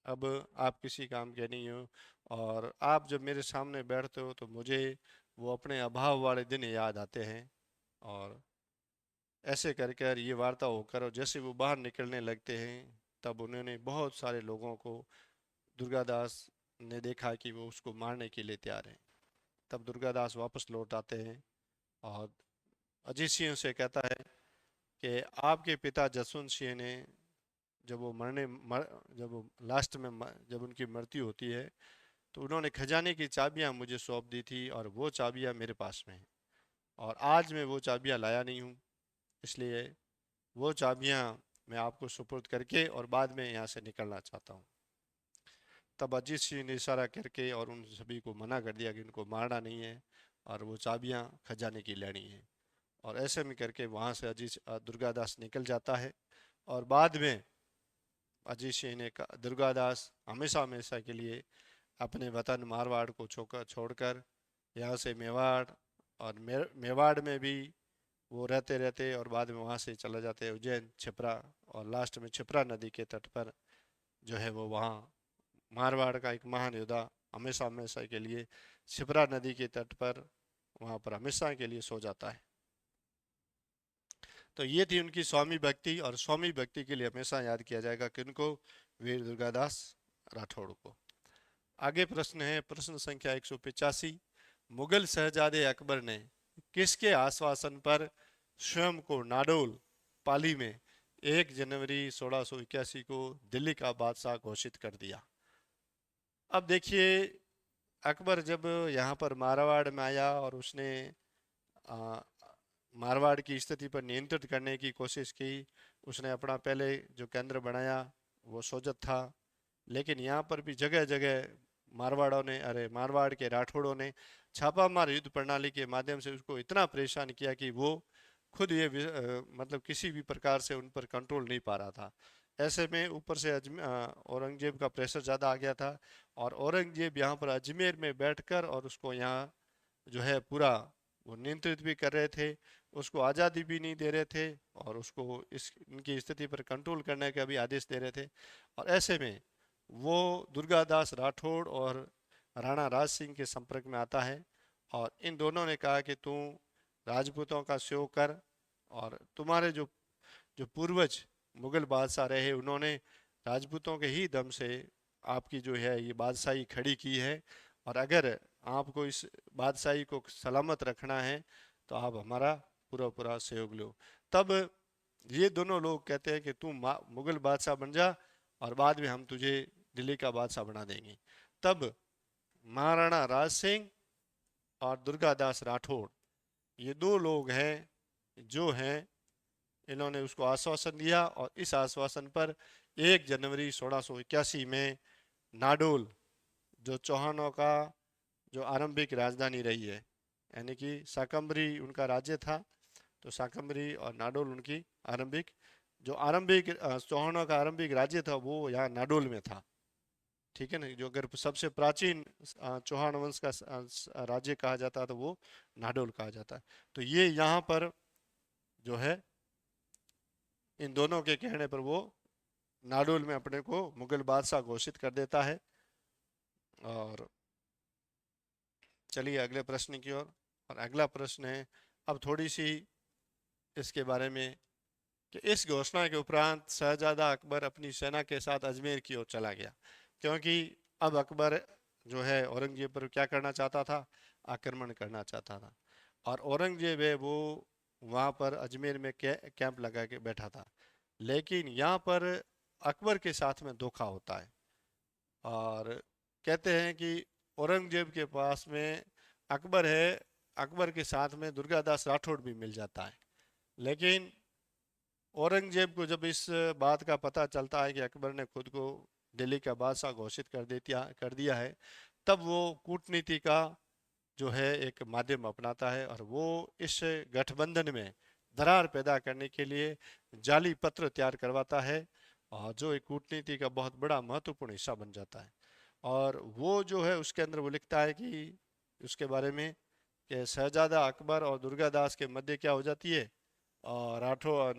S1: अब आप किसी काम के नहीं हो, और आप जब मेरे सामने बैठते हो तो मुझे वो अपने अभाव वाले दिन याद आते हैं। और ऐसे कर कर ये वार्ता होकर, और जैसे वो बाहर निकलने लगते हैं, तब उन्होंने बहुत सारे लोगों को, दुर्गादास ने देखा कि वो उसको मारने के लिए तैयार हैं। तब दुर्गादास वापस लौट आते हैं और अजीत सिंह से कहता है कि आपके पिता जसवंत सिंह ने, जब वो जब वो लास्ट में जब उनकी मृत्यु होती है, तो उन्होंने खजाने की चाबियां मुझे सौंप दी थी, और वो चाबियां मेरे पास में हैं, और आज मैं वो चाबियां लाया नहीं हूँ। इसलिए वो चाबियां मैं आपको सुपुर्द करके और बाद में यहाँ से निकलना चाहता हूँ। तब अजीत सिंह ने इशारा करके और उन सभी को मना कर दिया कि उनको मारना नहीं है, और वो चाबियां खजाने की लेनी है। और ऐसे में करके वहाँ से दुर्गादास निकल जाता है। और बाद में अजीत सिंह ने दुर्गादास हमेशा हमेशा के लिए अपने वतन मारवाड़ को छोड़कर यहाँ से मेवाड़, और मेवाड़ में भी वो रहते रहते, और बाद में वहाँ से चला जाते हैं उज्जैन, छिपरा, और लास्ट में छिपरा नदी के तट पर जो है वो वहाँ मारवाड़ का एक महान योद्धा हमेशा हमेशा के लिए छिपरा नदी के तट पर वहाँ पर हमेशा के लिए सो जाता है। तो ये थी उनकी स्वामी भक्ति, और स्वामी भक्ति के लिए हमेशा याद किया जाएगा किनको? वीर दुर्गादास राठौड़ को। आगे प्रश्न है, प्रश्न संख्या 185। मुगल शहजादे अकबर ने किसके आश्वासन पर स्वयं को नाडोल, पाली में 1 जनवरी 1681 को दिल्ली का बादशाह घोषित कर दिया? अब देखिए, अकबर जब यहाँ पर मारवाड़ में आया और उसने आ, मारवाड़ की स्थिति पर नियंत्रित करने की कोशिश की, उसने अपना पहले जो केंद्र बनाया वो सोजत था। लेकिन यहाँ पर भी जगह जगह मारवाड़ के राठौड़ों ने छापामार युद्ध प्रणाली के माध्यम से उसको इतना परेशान किया कि वो खुद मतलब किसी भी प्रकार से उन पर कंट्रोल नहीं पा रहा था। ऐसे में ऊपर से औरंगजेब का प्रेशर ज़्यादा आ गया था, और औरंगजेब यहाँ पर अजमेर में बैठकर और उसको यहाँ जो है पूरा वो नियंत्रित भी कर रहे थे, उसको आज़ादी भी नहीं दे रहे थे, और उसको इस इनकी स्थिति पर कंट्रोल करने का भी आदेश दे रहे थे। और ऐसे में वो दुर्गादास राठौड़ और राणा राज सिंह के संपर्क में आता है, और इन दोनों ने कहा कि तू राजपूतों का सेव कर, और तुम्हारे जो जो पूर्वज मुगल बादशाह रहे, उन्होंने राजपूतों के ही दम से आपकी जो है ये बादशाही खड़ी की है, और अगर आपको इस बादशाही को सलामत रखना है तो आप हमारा पूरा पूरा सहयोग लो। तब ये दोनों लोग कहते हैं कि तू मुगल बादशाह बन जा, और बाद में हम तुझे दिल्ली का बादशाह बना देंगे। तब महाराणा राज सिंह और दुर्गादास राठौड़, ये दो लोग हैं जो हैं, इन्होंने उसको आश्वासन दिया, और इस आश्वासन पर 1 जनवरी 1681 में नाडोल, जो चौहानों का जो आरंभिक राजधानी रही है, यानी कि शाकंभरी उनका राज्य था, तो शाकंभरी और नाडोल उनकी आरंभिक जो आरंभिक चौहानों का आरंभिक राज्य था वो यहाँ नाडोल में था। ठीक है ना? जो अगर सबसे प्राचीन चौहान वंश का राज्य कहा जाता है तो वो नाडोल कहा जाता है। तो ये यहाँ पर जो है इन दोनों के कहने पर वो नाडोल में अपने को मुगल बादशाह घोषित कर देता है। और चलिए अगले प्रश्न की ओर। और अगला प्रश्न है अब थोड़ी सी इसके बारे में कि इस घोषणा के उपरांत शहजादा अकबर अपनी सेना के साथ अजमेर की ओर चला गया, क्योंकि अब अकबर जो है औरंगजेब पर क्या करना चाहता था? आक्रमण करना चाहता था। और औरंगजेब है वो वहाँ पर अजमेर में कैंप लगा के बैठा था। लेकिन यहाँ पर अकबर के साथ में धोखा होता है, और कहते हैं कि औरंगजेब के पास में अकबर है, अकबर के साथ में दुर्गादास राठौड़ भी मिल जाता है। लेकिन औरंगजेब को जब इस बात का पता चलता है कि अकबर ने खुद को दिल्ली का बादशाह घोषित कर दिया है, तब वो कूटनीति का जो है एक माध्यम अपनाता है और वो इस गठबंधन में दरार पैदा करने के लिए जाली पत्र तैयार करवाता है, और जो एक कूटनीति का बहुत बड़ा महत्वपूर्ण हिस्सा बन जाता है। और वो जो है उसके अंदर वो लिखता है कि उसके बारे में कि शहजादा अकबर और दुर्गादास के मध्य क्या हो जाती है, और राठौर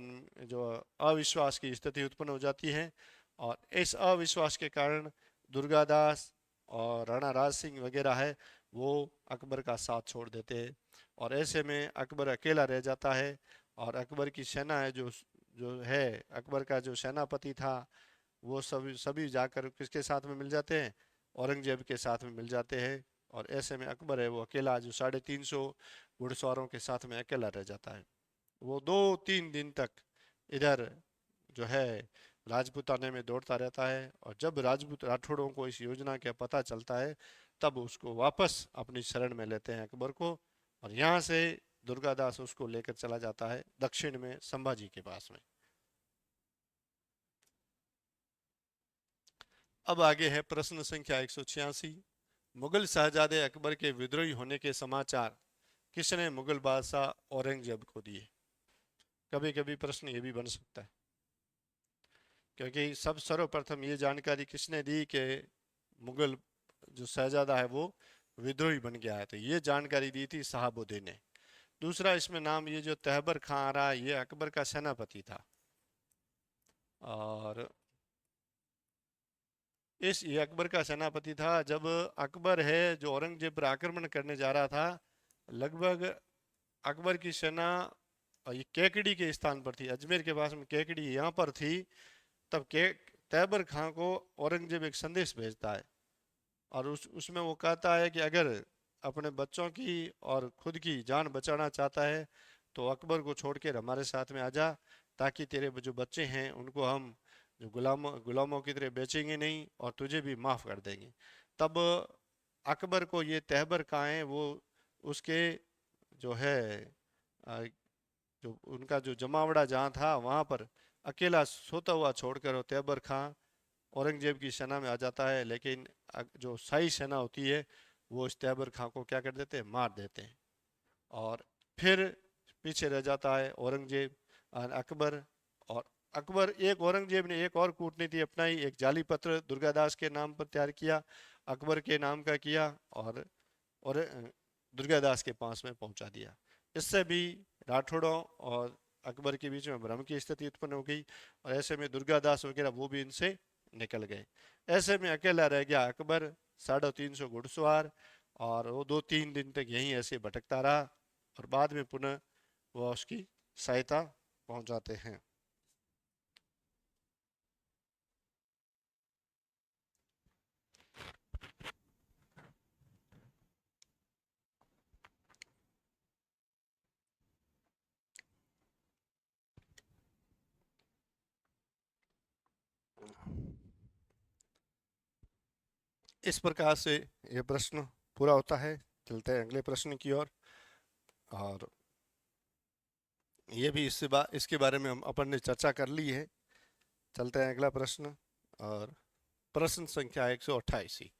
S1: जो अविश्वास की स्थिति उत्पन्न हो जाती है, और इस अविश्वास के कारण दुर्गादास और राणा राज सिंह वगैरह है वो अकबर का साथ छोड़ देते हैं, और ऐसे में अकबर अकेला रह जाता है। और अकबर की सेना है जो जो है अकबर का जो सेनापति था वो सभी सभी जाकर किसके साथ में मिल जाते हैं, औरंगजेब के साथ में मिल जाते हैं। और ऐसे में अकबर है वो अकेला जो 350 घुड़सवारों के साथ में अकेला रह जाता है। वो 2-3 दिन तक इधर जो है राजपूताने में दौड़ता रहता है, और जब राजपूत राठौड़ों को इस योजना का पता चलता है तब उसको वापस अपनी शरण में लेते हैं अकबर को, और यहाँ से दुर्गादास उसको लेकर चला जाता है दक्षिण में संभाजी के पास में। अब आगे है प्रश्न संख्या 186। मुगल शहजादे अकबर के विद्रोही होने के समाचार किसने मुगल बादशाह औरंगजेब को दिए? कभी कभी प्रश्न ये भी बन सकता है, क्योंकि सब सर्वप्रथम ये जानकारी किसने दी कि मुगल जो शहजादा है वो विद्रोही बन गया है, तो ये जानकारी दी थी शहाबुद्दीन ने। दूसरा इसमें नाम ये जो तहबर खां आ रहा है ये अकबर का सेनापति था, और ये अकबर का सेनापति था। जब अकबर है जो औरंगजेब पर आक्रमण करने जा रहा था, लगभग अकबर की सेना ये केकड़ी के स्थान पर थी, अजमेर के पास में केकड़ी यहाँ पर थी। तब के तैबर खां को औरंगजेब एक संदेश भेजता है, और उसमें वो कहता है कि अगर अपने बच्चों की और खुद की जान बचाना चाहता है तो अकबर को छोड़कर हमारे साथ में आ जा, ताकि तेरे जो बच्चे हैं उनको हम जो गुलामों की तरह बेचेंगे नहीं और तुझे भी माफ़ कर देंगे। तब अकबर को ये तहबर कहाँ है वो उसके जो है अ, जो उनका जो जमावड़ा जहाँ था वहाँ पर अकेला सोता हुआ छोड़कर वो तैबर खां औरंगजेब की सेना में आ जाता है, लेकिन जो शाही सेना होती है वो इस तैबर खां को क्या कर देते हैं, मार देते हैं। और फिर पीछे रह जाता है औरंगजेब और अकबर। और औरंगजेब ने एक और कूटनीति अपनाई, एक जाली पत्र दुर्गादास के नाम पर तैयार किया, अकबर के नाम का किया, और दुर्गादास के पास में पहुंचा दिया। इससे भी राठौड़ों और अकबर के बीच में भ्रम की स्थिति उत्पन्न हो गई, और ऐसे में दुर्गादास वगैरह वो भी इनसे निकल गए। ऐसे में अकेला रह गया अकबर, 350 घुड़सवार, और वो 2-3 दिन तक यहीं ऐसे भटकता रहा, और बाद में पुनः वह उसकी सहायता पहुंच जाते हैं। इस प्रकार से ये प्रश्न पूरा होता है। चलते हैं अगले प्रश्न की ओर, और ये भी इसके बारे में हम अपन ने चर्चा कर ली है। चलते हैं अगला प्रश्न, और प्रश्न संख्या 188।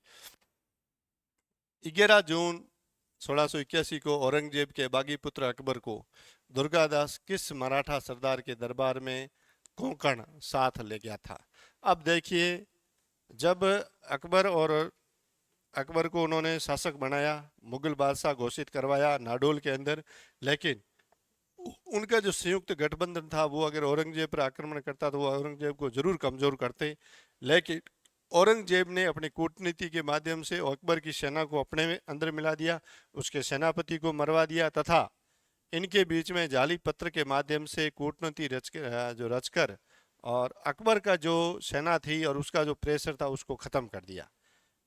S1: 11 जून 1681 को औरंगजेब के बागी पुत्र अकबर को दुर्गादास किस मराठा सरदार के दरबार में कोंकण साथ ले गया था? अब देखिए, जब अकबर को उन्होंने शासक बनाया, मुगल बादशाह घोषित करवाया नाडोल के अंदर, लेकिन उनका जो संयुक्त गठबंधन था वो अगर औरंगजेब पर आक्रमण करता तो वो औरंगजेब को जरूर कमजोर करते। लेकिन औरंगजेब ने अपनी कूटनीति के माध्यम से अकबर की सेना को अपने अंदर मिला दिया, उसके सेनापति को मरवा दिया, तथा इनके बीच में जाली पत्र के माध्यम से कूटनीति रचकर और अकबर का जो सेना थी और उसका जो प्रेशर था उसको खत्म कर दिया।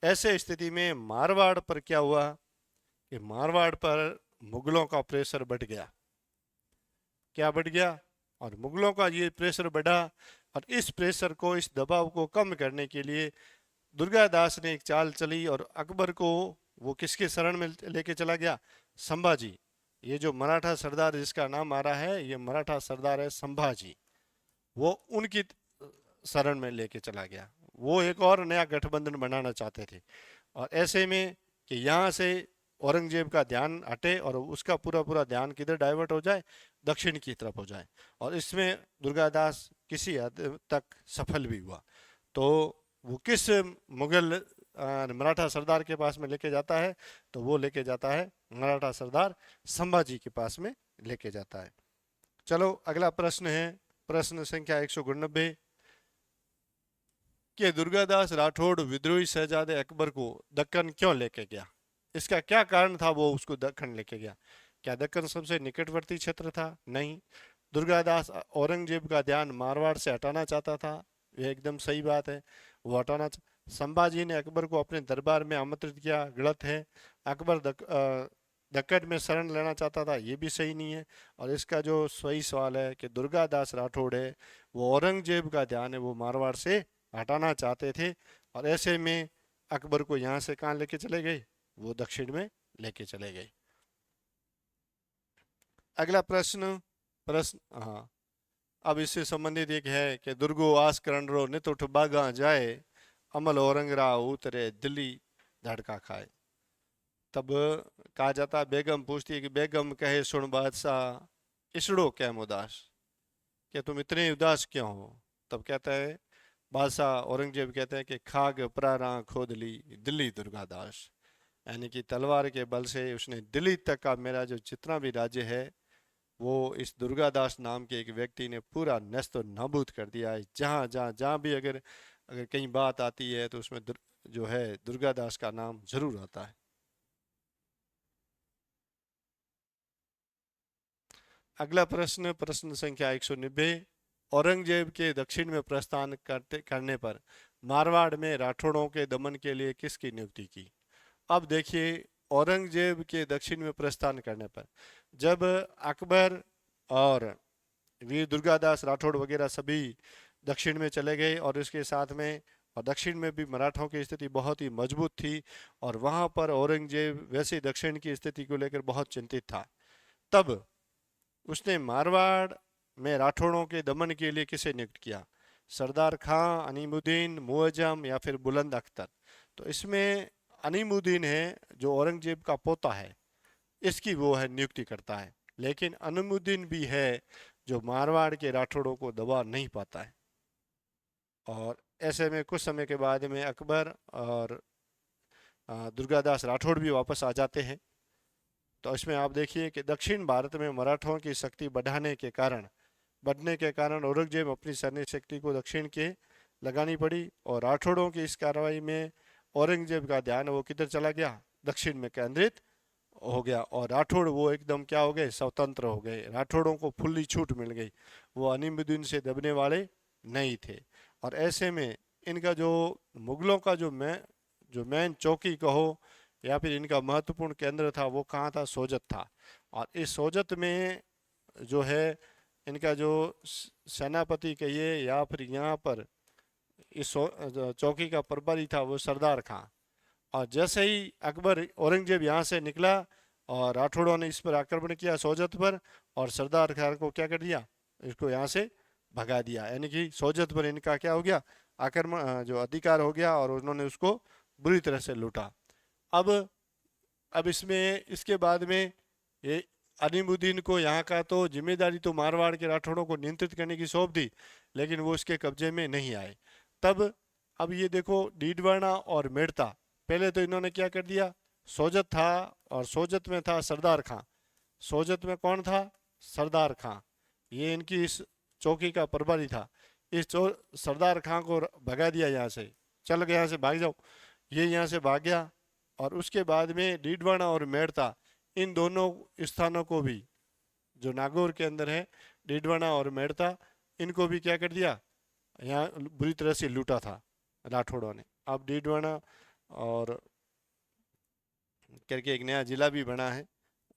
S1: ऐसे स्थिति में मारवाड़ पर क्या हुआ कि मारवाड़ पर मुगलों का प्रेशर बढ़ गया। क्या बढ़ गया? और मुगलों का ये प्रेशर बढ़ा, और इस प्रेशर को, इस दबाव को कम करने के लिए दुर्गादास ने एक चाल चली, और अकबर को वो किसके शरण में लेके चला गया? संभाजी। ये जो मराठा सरदार जिसका नाम आ रहा है ये मराठा सरदार है संभाजी, वो उनकी शरण में लेके चला गया। वो एक और नया गठबंधन बनाना चाहते थे, और ऐसे में कि यहाँ से औरंगजेब का ध्यान हटे और उसका पूरा पूरा ध्यान किधर डाइवर्ट हो जाए, दक्षिण की तरफ हो जाए। और इसमें दुर्गादास किसी हद तक सफल भी हुआ। तो वो किस मुगल मराठा सरदार के पास में लेके जाता है, तो वो लेके जाता है मराठा सरदार संभाजी के पास में लेके जाता है। चलो अगला प्रश्न है, प्रश्न संख्या 199 कि दुर्गादास राठौड़ विद्रोही शहजादे अकबर को दक्कन क्यों लेके गया? इसका क्या कारण था वो उसको दक्कन लेके गया? क्या दक्कन सबसे निकटवर्ती क्षेत्र था? नहीं। दुर्गादास औरंगजेब का ध्यान मारवाड़ से हटाना चाहता था, यह एकदम सही बात है, वो हटाना। संभाजी ने अकबर को अपने दरबार में आमंत्रित किया, गलत है। अकबर दक्कन में शरण लेना चाहता था, ये भी सही नहीं है। और इसका जो सही सवाल है कि दुर्गादास राठौड़ है वो औरंगजेब का ध्यान है वो मारवाड़ से हटाना चाहते थे। और ऐसे में अकबर को यहाँ से कहाँ लेके चले गए, वो दक्षिण में लेके चले गए। अगला प्रश्न, हाँ, अब इससे संबंधित एक है कि दुर्गो आस करण रो नित उठ बागा जाए, अमल औरंगरा उतरे दिल्ली धड़का खाए। तब कहा जाता है, बेगम पूछती है कि बेगम कहे सुन बादशाह इसड़ो कैम उदास, कि तुम इतने उदास क्यों हो? तब कहता है बादशाह औरंगजेब कहते हैं कि खाग प्रारा खोद ली दिल्ली दुर्गादास, यानी कि तलवार के बल से उसने दिल्ली तक का मेरा जो जितना भी राज्य है वो इस दुर्गादास नाम के एक व्यक्ति ने पूरा नष्ट और नाबूद कर दिया है। जहाँ जहाँ जहाँ भी अगर अगर कहीं बात आती है तो उसमें जो है दुर्गादास का नाम जरूर आता है। अगला प्रश्न, प्रश्न संख्या 190, औरंगजेब के दक्षिण में प्रस्थान करने पर मारवाड़ में राठौड़ों के दमन के लिए किसकी नियुक्ति की? अब देखिए, औरंगजेब के दक्षिण में प्रस्थान करने पर जब अकबर और वीर दुर्गादास राठौड़ वगैरह सभी दक्षिण में चले गए और इसके साथ में और दक्षिण में भी मराठों की स्थिति बहुत ही मजबूत थी और वहां पर औरंगजेब वैसे दक्षिण की स्थिति को लेकर बहुत चिंतित था, तब उसने मारवाड़ में राठौड़ों के दमन के लिए किसे नियुक्त किया? सरदार खां, अनीमुद्दीन, मुअज्जम या फिर बुलंद अख्तर? तो इसमें अनीमुद्दीन है जो औरंगजेब का पोता है, इसकी वो है नियुक्ति करता है। लेकिन अनीमुद्दीन भी है जो मारवाड़ के राठौड़ों को दबा नहीं पाता है। और ऐसे में कुछ समय के बाद में अकबर और दुर्गादास राठौड़ भी वापस आ जाते हैं। तो इसमें आप देखिए कि दक्षिण भारत में मराठों की शक्ति बढ़ने के कारण औरंगजेब अपनी सैन्य शक्ति को दक्षिण के लगानी पड़ी और राठौड़ों की इस कार्रवाई में औरंगजेब का ध्यान वो किधर चला गया, दक्षिण में केंद्रित हो गया। और राठौड़ वो एकदम क्या हो गए, स्वतंत्र हो गए, राठौड़ों को खुली छूट मिल गई, वो अनीमुद्दीन से दबने वाले नहीं थे। और ऐसे में इनका जो मुगलों का जो मेन चौकी कहो या फिर इनका महत्वपूर्ण केंद्र था वो कहाँ था, सोजत था। और इस सोजत में जो है इनका जो सेनापति कहिए या फिर यहाँ पर इस चौकी का प्रभारी था वो सरदार खां। और जैसे ही अकबर औरंगजेब यहाँ से निकला और राठौड़ों ने इस पर आक्रमण किया सोजत पर, और सरदार खान को क्या कर दिया, इसको यहाँ से भगा दिया, यानी कि सोजत पर इनका क्या हो गया, आक्रमण जो अधिकार हो गया और उन्होंने उसको बुरी तरह से लूटा। अब अब इसमें इसके बाद में ये अलीमुद्दीन को यहाँ का तो जिम्मेदारी तो मारवाड़ के राठौड़ों को नियंत्रित करने की सौंप दी, लेकिन वो इसके कब्जे में नहीं आए। तब अब ये देखो डीडवाना और मेड़ता, पहले तो इन्होंने क्या कर दिया, सोजत था और सोजत में था सरदार खां। सोजत में कौन था, सरदार खां, ये इनकी इस चौकी का प्रभारी था। इस सरदार खां को भगा दिया यहाँ से, चल गया यहाँ से, भाग जाओ। ये यहाँ से भाग गया और उसके बाद में डीडवाना और मेड़ता, इन दोनों स्थानों को भी जो नागौर के अंदर है, डीडवाना और मेड़ता, इनको भी क्या कर दिया, यहाँ बुरी तरह से लूटा था राठौड़ों ने। अब डीडवाना और करके एक नया जिला भी बना है।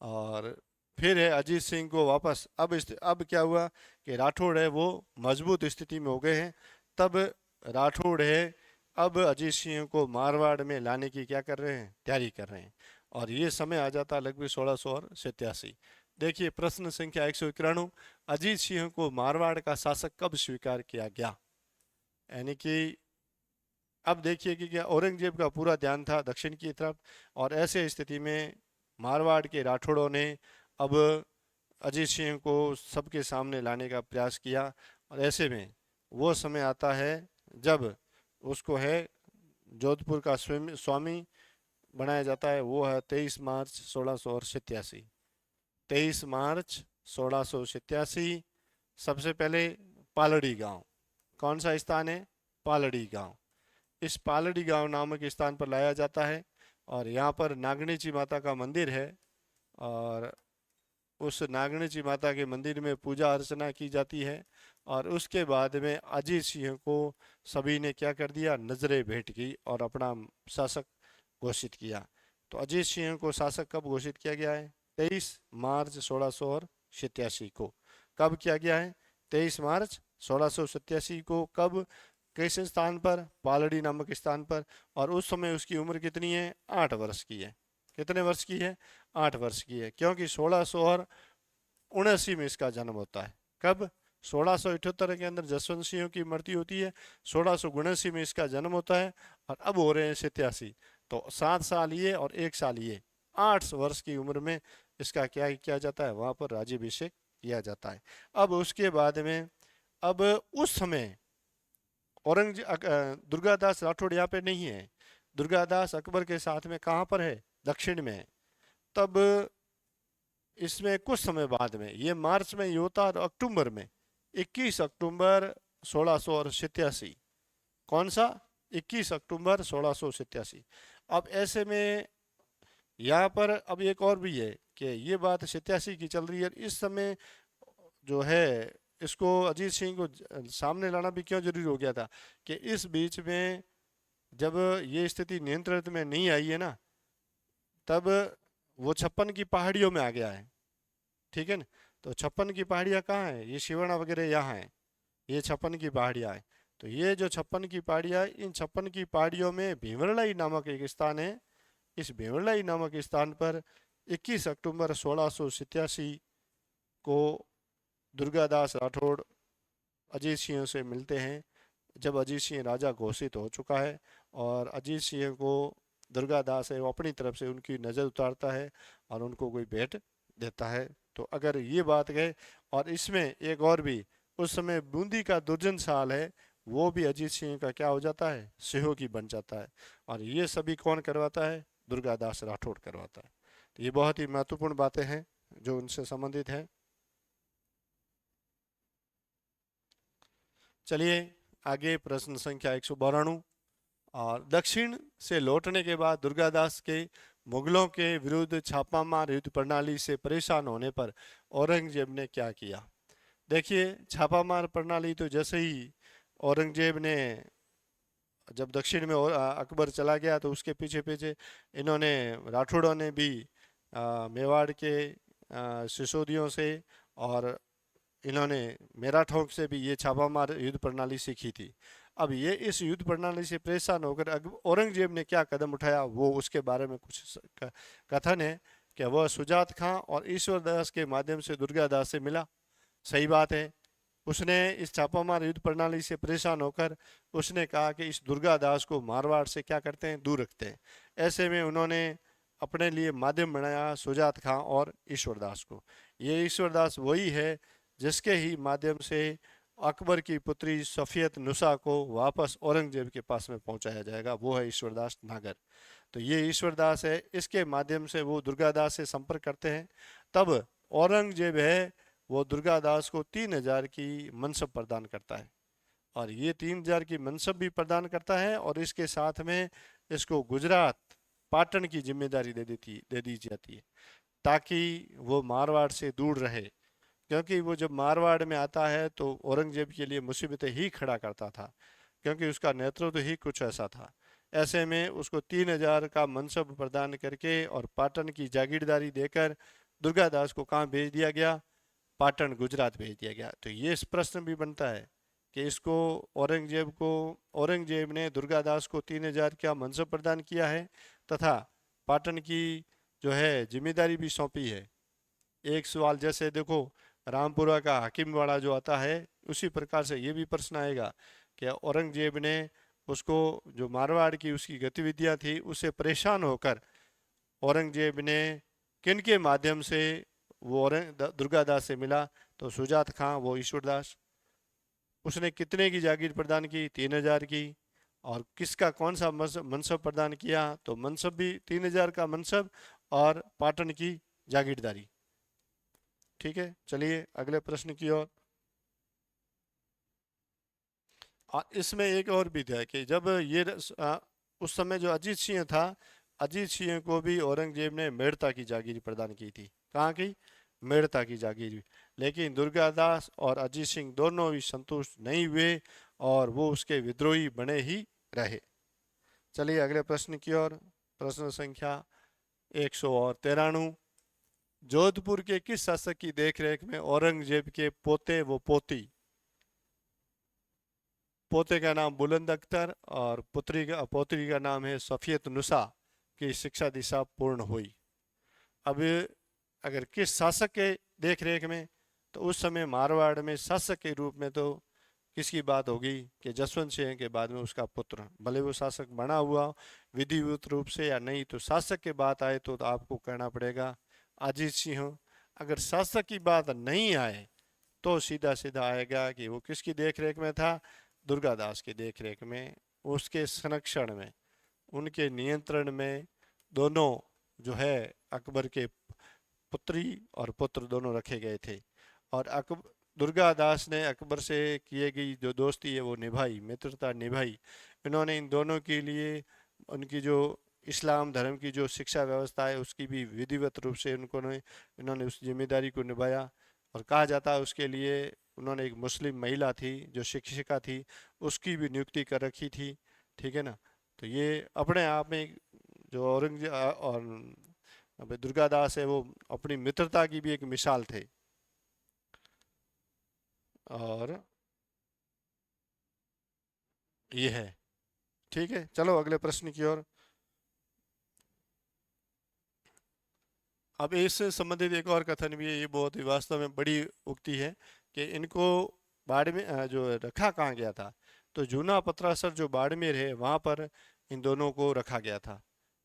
S1: और फिर है अजीत सिंह को वापस, अब क्या हुआ कि राठौड़ है वो मजबूत स्थिति में हो गए हैं। तब राठौड़ है अब अजीत सिंह को मारवाड़ में लाने की क्या कर रहे हैं, तैयारी कर रहे हैं। और ये समय आ जाता लगभग 1687। देखिए प्रश्न संख्या 191, अजीत सिंह को मारवाड़ का शासक कब स्वीकार किया गया? यानी कि अब देखिए कि क्या औरंगजेब का पूरा ध्यान था दक्षिण की तरफ, और ऐसे स्थिति में मारवाड़ के राठौड़ों ने अब अजीत सिंह को सबके सामने लाने का प्रयास किया। और ऐसे में वो समय आता है जब उसको है जोधपुर का स्वामी स्वामी बनाया जाता है। वो है 23 मार्च 1687। 23 मार्च 1687। सबसे पहले पालड़ी गांव, कौन सा स्थान है? पालड़ी गांव। इस पालड़ी गांव नामक स्थान पर लाया जाता है, और यहाँ पर नागणीची माता का मंदिर है। और उस नागणीची माता के मंदिर में पूजा अर्चना की जाती है। और उसके बाद में अजीत सिंह को सभी ने क्या कर दिया? नजरें भेंट की और अपना शासक घोषित किया। तो अजीत सिंह को शासक कब घोषित किया गया है? 23 मार्च 1687 को। कब किया गया है? 23 मार्च 1687 को। कब? किस स्थान पर? पालड़ी नामक स्थान पर। और उस समय उसकी उम्र कितनी है? 8 वर्ष की है। कितने वर्ष की है? 8 वर्ष की है, क्योंकि 1679 में इसका जन्म होता है। कब? 1678 के अंदर जसवंत सिंह की मृत्यु होती है, 1679 में इसका जन्म होता है, और अब हो रहे हैं 87। तो 7 साल ये और 1 साल ये, 8 वर्ष की उम्र में इसका क्या किया जाता है? वहां पर राज्याभिषेक किया जाता है। अब उसके बाद में, अब उस समय दुर्गादास राठौड़ यहाँ पे नहीं है। दुर्गादास अकबर के साथ में कहाँ पर है? दक्षिण में है। तब इसमें कुछ समय बाद में, ये मार्च में ये होता है, और अक्टूबर में 21 अक्टूबर 1687। कौन सा? 21 अक्टूबर 1687। अब ऐसे में यहाँ पर अब एक और भी है कि ये बात 87 की चल रही है। इस समय जो है इसको अजीत सिंह को सामने लाना भी क्यों जरूरी हो गया था? कि इस बीच में जब ये स्थिति नियंत्रण में नहीं आई है ना, तब वो 56 की पहाड़ियों में आ गया है। ठीक है ना? तो 56 की पहाड़ियाँ कहाँ है? ये शिवना वगैरह यहाँ है। ये 56 की पहाड़ियाँ हैं। तो ये जो 56 की पहाड़ियाँ, इन 56 की पहाड़ियों में भीमरलाई नामक एक स्थान है। इस भीमरलाई नामक स्थान पर 21 अक्टूबर 1687 को दुर्गादास राठौड़ अजीत सिंह से मिलते हैं, जब अजीत सिंह राजा घोषित हो चुका है। और अजीत सिंह को दुर्गादास है वो अपनी तरफ से उनकी नज़र उतारता है और उनको कोई भेंट देता है। तो अगर ये बात गए, और इसमें एक और भी, उस समय बूंदी का दुर्जन साल है, वो भी अजीत सिंह का क्या हो जाता है? सहयोगी बन जाता है। और ये सभी कौन करवाता है? दुर्गादास राठौड़ करवाता है। तो ये बहुत ही महत्वपूर्ण बातें हैं जो उनसे संबंधित हैं। चलिए आगे, प्रश्न संख्या 192। और दक्षिण से लौटने के बाद दुर्गादास के मुगलों के विरुद्ध छापामार युद्ध प्रणाली से परेशान होने पर औरंगजेब ने क्या किया? देखिए, छापामार प्रणाली तो जैसे ही औरंगजेब ने, जब दक्षिण में अकबर चला गया, तो उसके पीछे पीछे इन्होंने, राठौड़ों ने भी मेवाड़ के सिसोदियों से और इन्होंने मेराठों से भी ये छापामार युद्ध प्रणाली सीखी थी। अब ये इस युद्ध प्रणाली से परेशान होकर औरंगजेब ने क्या कदम उठाया, वो उसके बारे में कुछ कथन है कि वह सुजात खां और ईश्वर दास के माध्यम से दुर्गादास से मिला। सही बात है। उसने इस छापामार युद्ध प्रणाली से परेशान होकर उसने कहा कि इस दुर्गादास को मारवाड़ से क्या करते हैं? दूर रखते हैं। ऐसे में उन्होंने अपने लिए माध्यम बनाया सुजात खां और ईश्वरदास को। ये ईश्वरदास वही है जिसके ही माध्यम से अकबर की पुत्री सफियत नुसा को वापस औरंगजेब के पास में पहुंचाया जाएगा। वो है ईश्वरदास नागर। तो ये ईश्वरदास है, इसके माध्यम से वो दुर्गादास से संपर्क करते हैं। तब औरंगजेब है वो दुर्गादास को 3000 की मनसब प्रदान करता है। और ये 3000 की मनसब भी प्रदान करता है, और इसके साथ में इसको गुजरात, पाटन की जिम्मेदारी दे दी जाती है, ताकि वो मारवाड़ से दूर रहे। क्योंकि वो जब मारवाड़ में आता है तो औरंगजेब के लिए मुसीबतें ही खड़ा करता था, क्योंकि उसका नेतृत्व ही कुछ ऐसा था। ऐसे में उसको 3000 का मनसब प्रदान करके और पाटन की जागीरदारी देकर दुर्गादास को कहाँ भेज दिया गया? पाटन, गुजरात भेज दिया गया। तो ये प्रश्न भी बनता है कि इसको औरंगजेब ने दुर्गादास को 3000 का मनसब प्रदान किया है, तथा पाटन की जो है जिम्मेदारी भी सौंपी है। एक सवाल जैसे देखो, रामपुरा का हकीमवाड़ा जो आता है, उसी प्रकार से ये भी प्रश्न आएगा कि औरंगजेब ने उसको जो मारवाड़ की उसकी गतिविधियां थी उससे परेशान होकर औरंगजेब ने किन के माध्यम से वो दुर्गादास से मिला? तो सुजात खां वो ईश्वरदास। उसने कितने की जागीर प्रदान की? 3,000 की। और किसका कौन सा मनसब प्रदान किया? तो मनसब भी 3,000 का मनसब और पाटन की जागीरदारी। ठीक है, चलिए अगले प्रश्न की ओर। इसमें एक और भी था कि जब उस समय जो अजीत सिंह था, अजीत सिंह को भी औरंगजेब ने मेड़ता की जागीर प्रदान की थी। कहाँ की? मेड़ता की जागीर। लेकिन दुर्गादास और अजीत सिंह दोनों भी संतुष्ट नहीं हुए और वो उसके विद्रोही बने ही रहे। चलिए अगले प्रश्न की ओर। प्रश्न संख्या 193। जोधपुर के किस शासक की देखरेख में औरंगजेब के पोते व पोती, पोते का नाम बुलंद अख्तर और पोत्री का नाम है सफियत नुसा, की शिक्षा दिशा पूर्ण हुई? अब अगर किस शासक के देख रेख में, तो उस समय मारवाड़ में शासक के रूप में तो किसकी बात होगी कि जसवंत सिंह के बाद में उसका पुत्र, भले वो शासक बना हुआ विधिवत रूप से या नहीं, तो शासक की बात आए तो आपको कहना पड़ेगा अजीत सिंह। अगर शासक की बात नहीं आए तो सीधा सीधा आएगा कि वो किसकी देखरेख में था? दुर्गादास की देखरेख में, उसके संरक्षण में, उनके नियंत्रण में दोनों जो है अकबर के पुत्री और पुत्र दोनों रखे गए थे। और दुर्गादास ने अकबर से किए गई जो दोस्ती है वो निभाई, मित्रता निभाई। इन्होंने इन दोनों के लिए उनकी जो इस्लाम धर्म की जो शिक्षा व्यवस्था है उसकी भी विधिवत रूप से इन्होंने उस जिम्मेदारी को निभाया। और कहा जाता है उसके लिए उन्होंने एक मुस्लिम महिला थी जो शिक्षिका थी, उसकी भी नियुक्ति कर रखी थी। ठीक है ना? तो ये अपने आप में जो औरंगजेब और दुर्गादास है वो अपनी मित्रता की भी एक मिसाल थे। और ये है। ठीक है, चलो अगले प्रश्न की ओर। अब इससे संबंधित एक और कथन भी है, ये बहुत ही वास्तव में बड़ी उक्ति है कि इनको बाड़मेर जो रखा कहाँ गया था? तो जूना पत्रासर जो बाड़मेर है वहाँ पर इन दोनों को रखा गया था,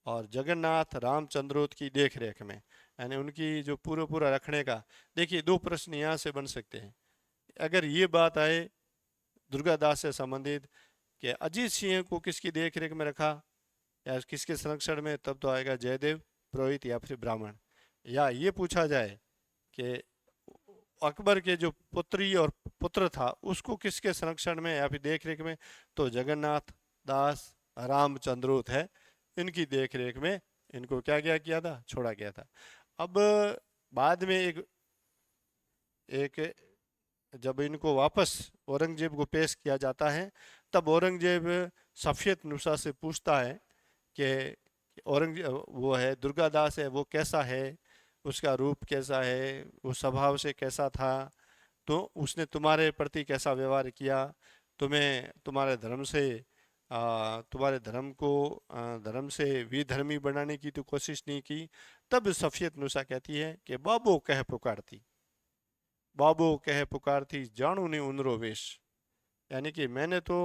S1: और जगन्नाथ रामचंद्रोत की देख रेख में, यानी उनकी जो पूरा पूरा रखने का। देखिए दो प्रश्न यहाँ से बन सकते हैं अगर ये बात आए दुर्गादास से संबंधित कि अजीत सिंह को किसकी देख रेख में रखा या किसके संरक्षण में, तब तो आएगा जयदेव पुरोहित या फिर ब्राह्मण। या ये पूछा जाए कि अकबर के जो पुत्री और पुत्र था उसको किसके संरक्षण में या फिर देख रेख में, तो जगन्नाथ दास रामचंद्रोत है, इनकी देख रेख में इनको क्या क्या किया था? छोड़ा गया था। अब बाद में एक एक जब इनको वापस औरंगजेब को पेश किया जाता है, तब औरंगजेब सफियत नुसा से पूछता है कि औरंगजेब वो है दुर्गादास है वो कैसा है, उसका रूप कैसा है, वो स्वभाव से कैसा था, तो उसने तुम्हारे प्रति कैसा व्यवहार किया, तुम्हें तुम्हारे धर्म से तुम्हारे धर्म को धर्म से विधर्मी बनाने की तो कोशिश नहीं की। तब सफियत नुसा कहती है कि बाबो कह पुकारती, बाबो कह पुकारती जानू ने उनरो वेश, यानी कि मैंने तो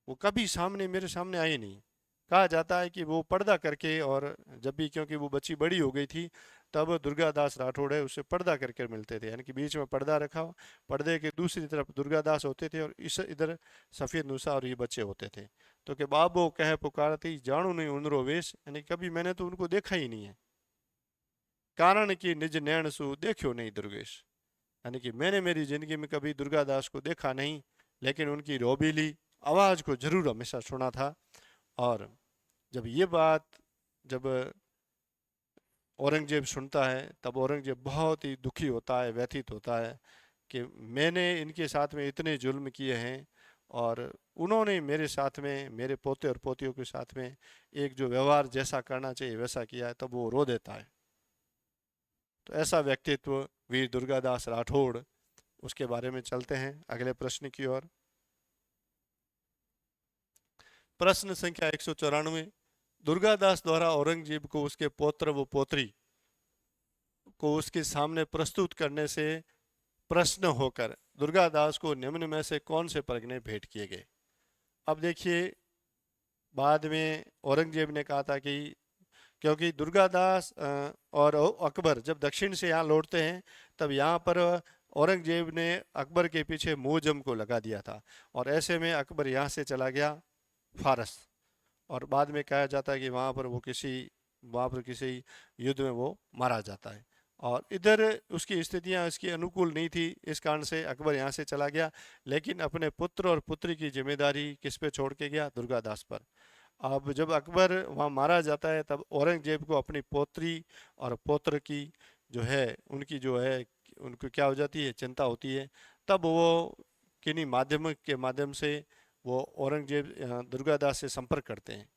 S1: वो कभी सामने मेरे सामने आई नहीं। कहा जाता है कि वो पर्दा करके, और जब भी क्योंकि वो बच्ची बड़ी हो गई थी तब दुर्गादास राठौड़ है उससे पर्दा करके मिलते थे, यानी कि बीच में पर्दा रखा हो, पर्दे के दूसरी तरफ दुर्गादास होते थे और इस इधर सफेद नुसा और ये बच्चे होते थे। तो कि बाबो कह पुकारती जानू नहीं उनरो वेश, यानी कभी मैंने तो उनको देखा ही नहीं है। कारण कि निज नैण सु देखो नहीं दुर्गेश, यानी कि मैंने मेरी जिंदगी में कभी दुर्गादास को देखा नहीं, लेकिन उनकी रोबीली आवाज को जरूर हमेशा सुना था। और जब ये बात जब औरंगजेब सुनता है तब औरंगजेब बहुत ही दुखी होता है, व्यथित होता है कि मैंने इनके साथ में इतने जुल्म किए हैं और उन्होंने मेरे साथ में, मेरे पोते और पोतियों के साथ में एक जो व्यवहार जैसा करना चाहिए वैसा किया है, तब वो रो देता है। तो ऐसा व्यक्तित्व वीर दुर्गादास राठौड़, उसके बारे में चलते हैं अगले प्रश्न की ओर। प्रश्न संख्या 194। दुर्गादास द्वारा औरंगजेब को उसके पौत्र व पोत्री को उसके सामने प्रस्तुत करने से प्रश्न होकर दुर्गादास को निम्न में से कौन से परगने भेंट किए गए? अब देखिए, बाद में औरंगजेब ने कहा था कि क्योंकि दुर्गादास और अकबर जब दक्षिण से यहाँ लौटते हैं, तब यहाँ पर औरंगजेब ने अकबर के पीछे मुअज्जम को लगा दिया था, और ऐसे में अकबर यहाँ से चला गया फारस। और बाद में कहा जाता है कि वहाँ पर किसी युद्ध में वो मारा जाता है। और इधर उसकी स्थितियाँ इसकी अनुकूल नहीं थी, इस कारण से अकबर यहाँ से चला गया, लेकिन अपने पुत्र और पुत्री की जिम्मेदारी किस पे छोड़ के गया? दुर्गादास पर। अब जब अकबर वहाँ मारा जाता है, तब औरंगजेब को अपनी पोत्री और पौत्र की जो है उनकी जो है उनको क्या हो जाती है? चिंता होती है। तब वो किन्हीं माध्यम के माध्यम से वो औरंगजेब दुर्गादास से संपर्क करते हैं।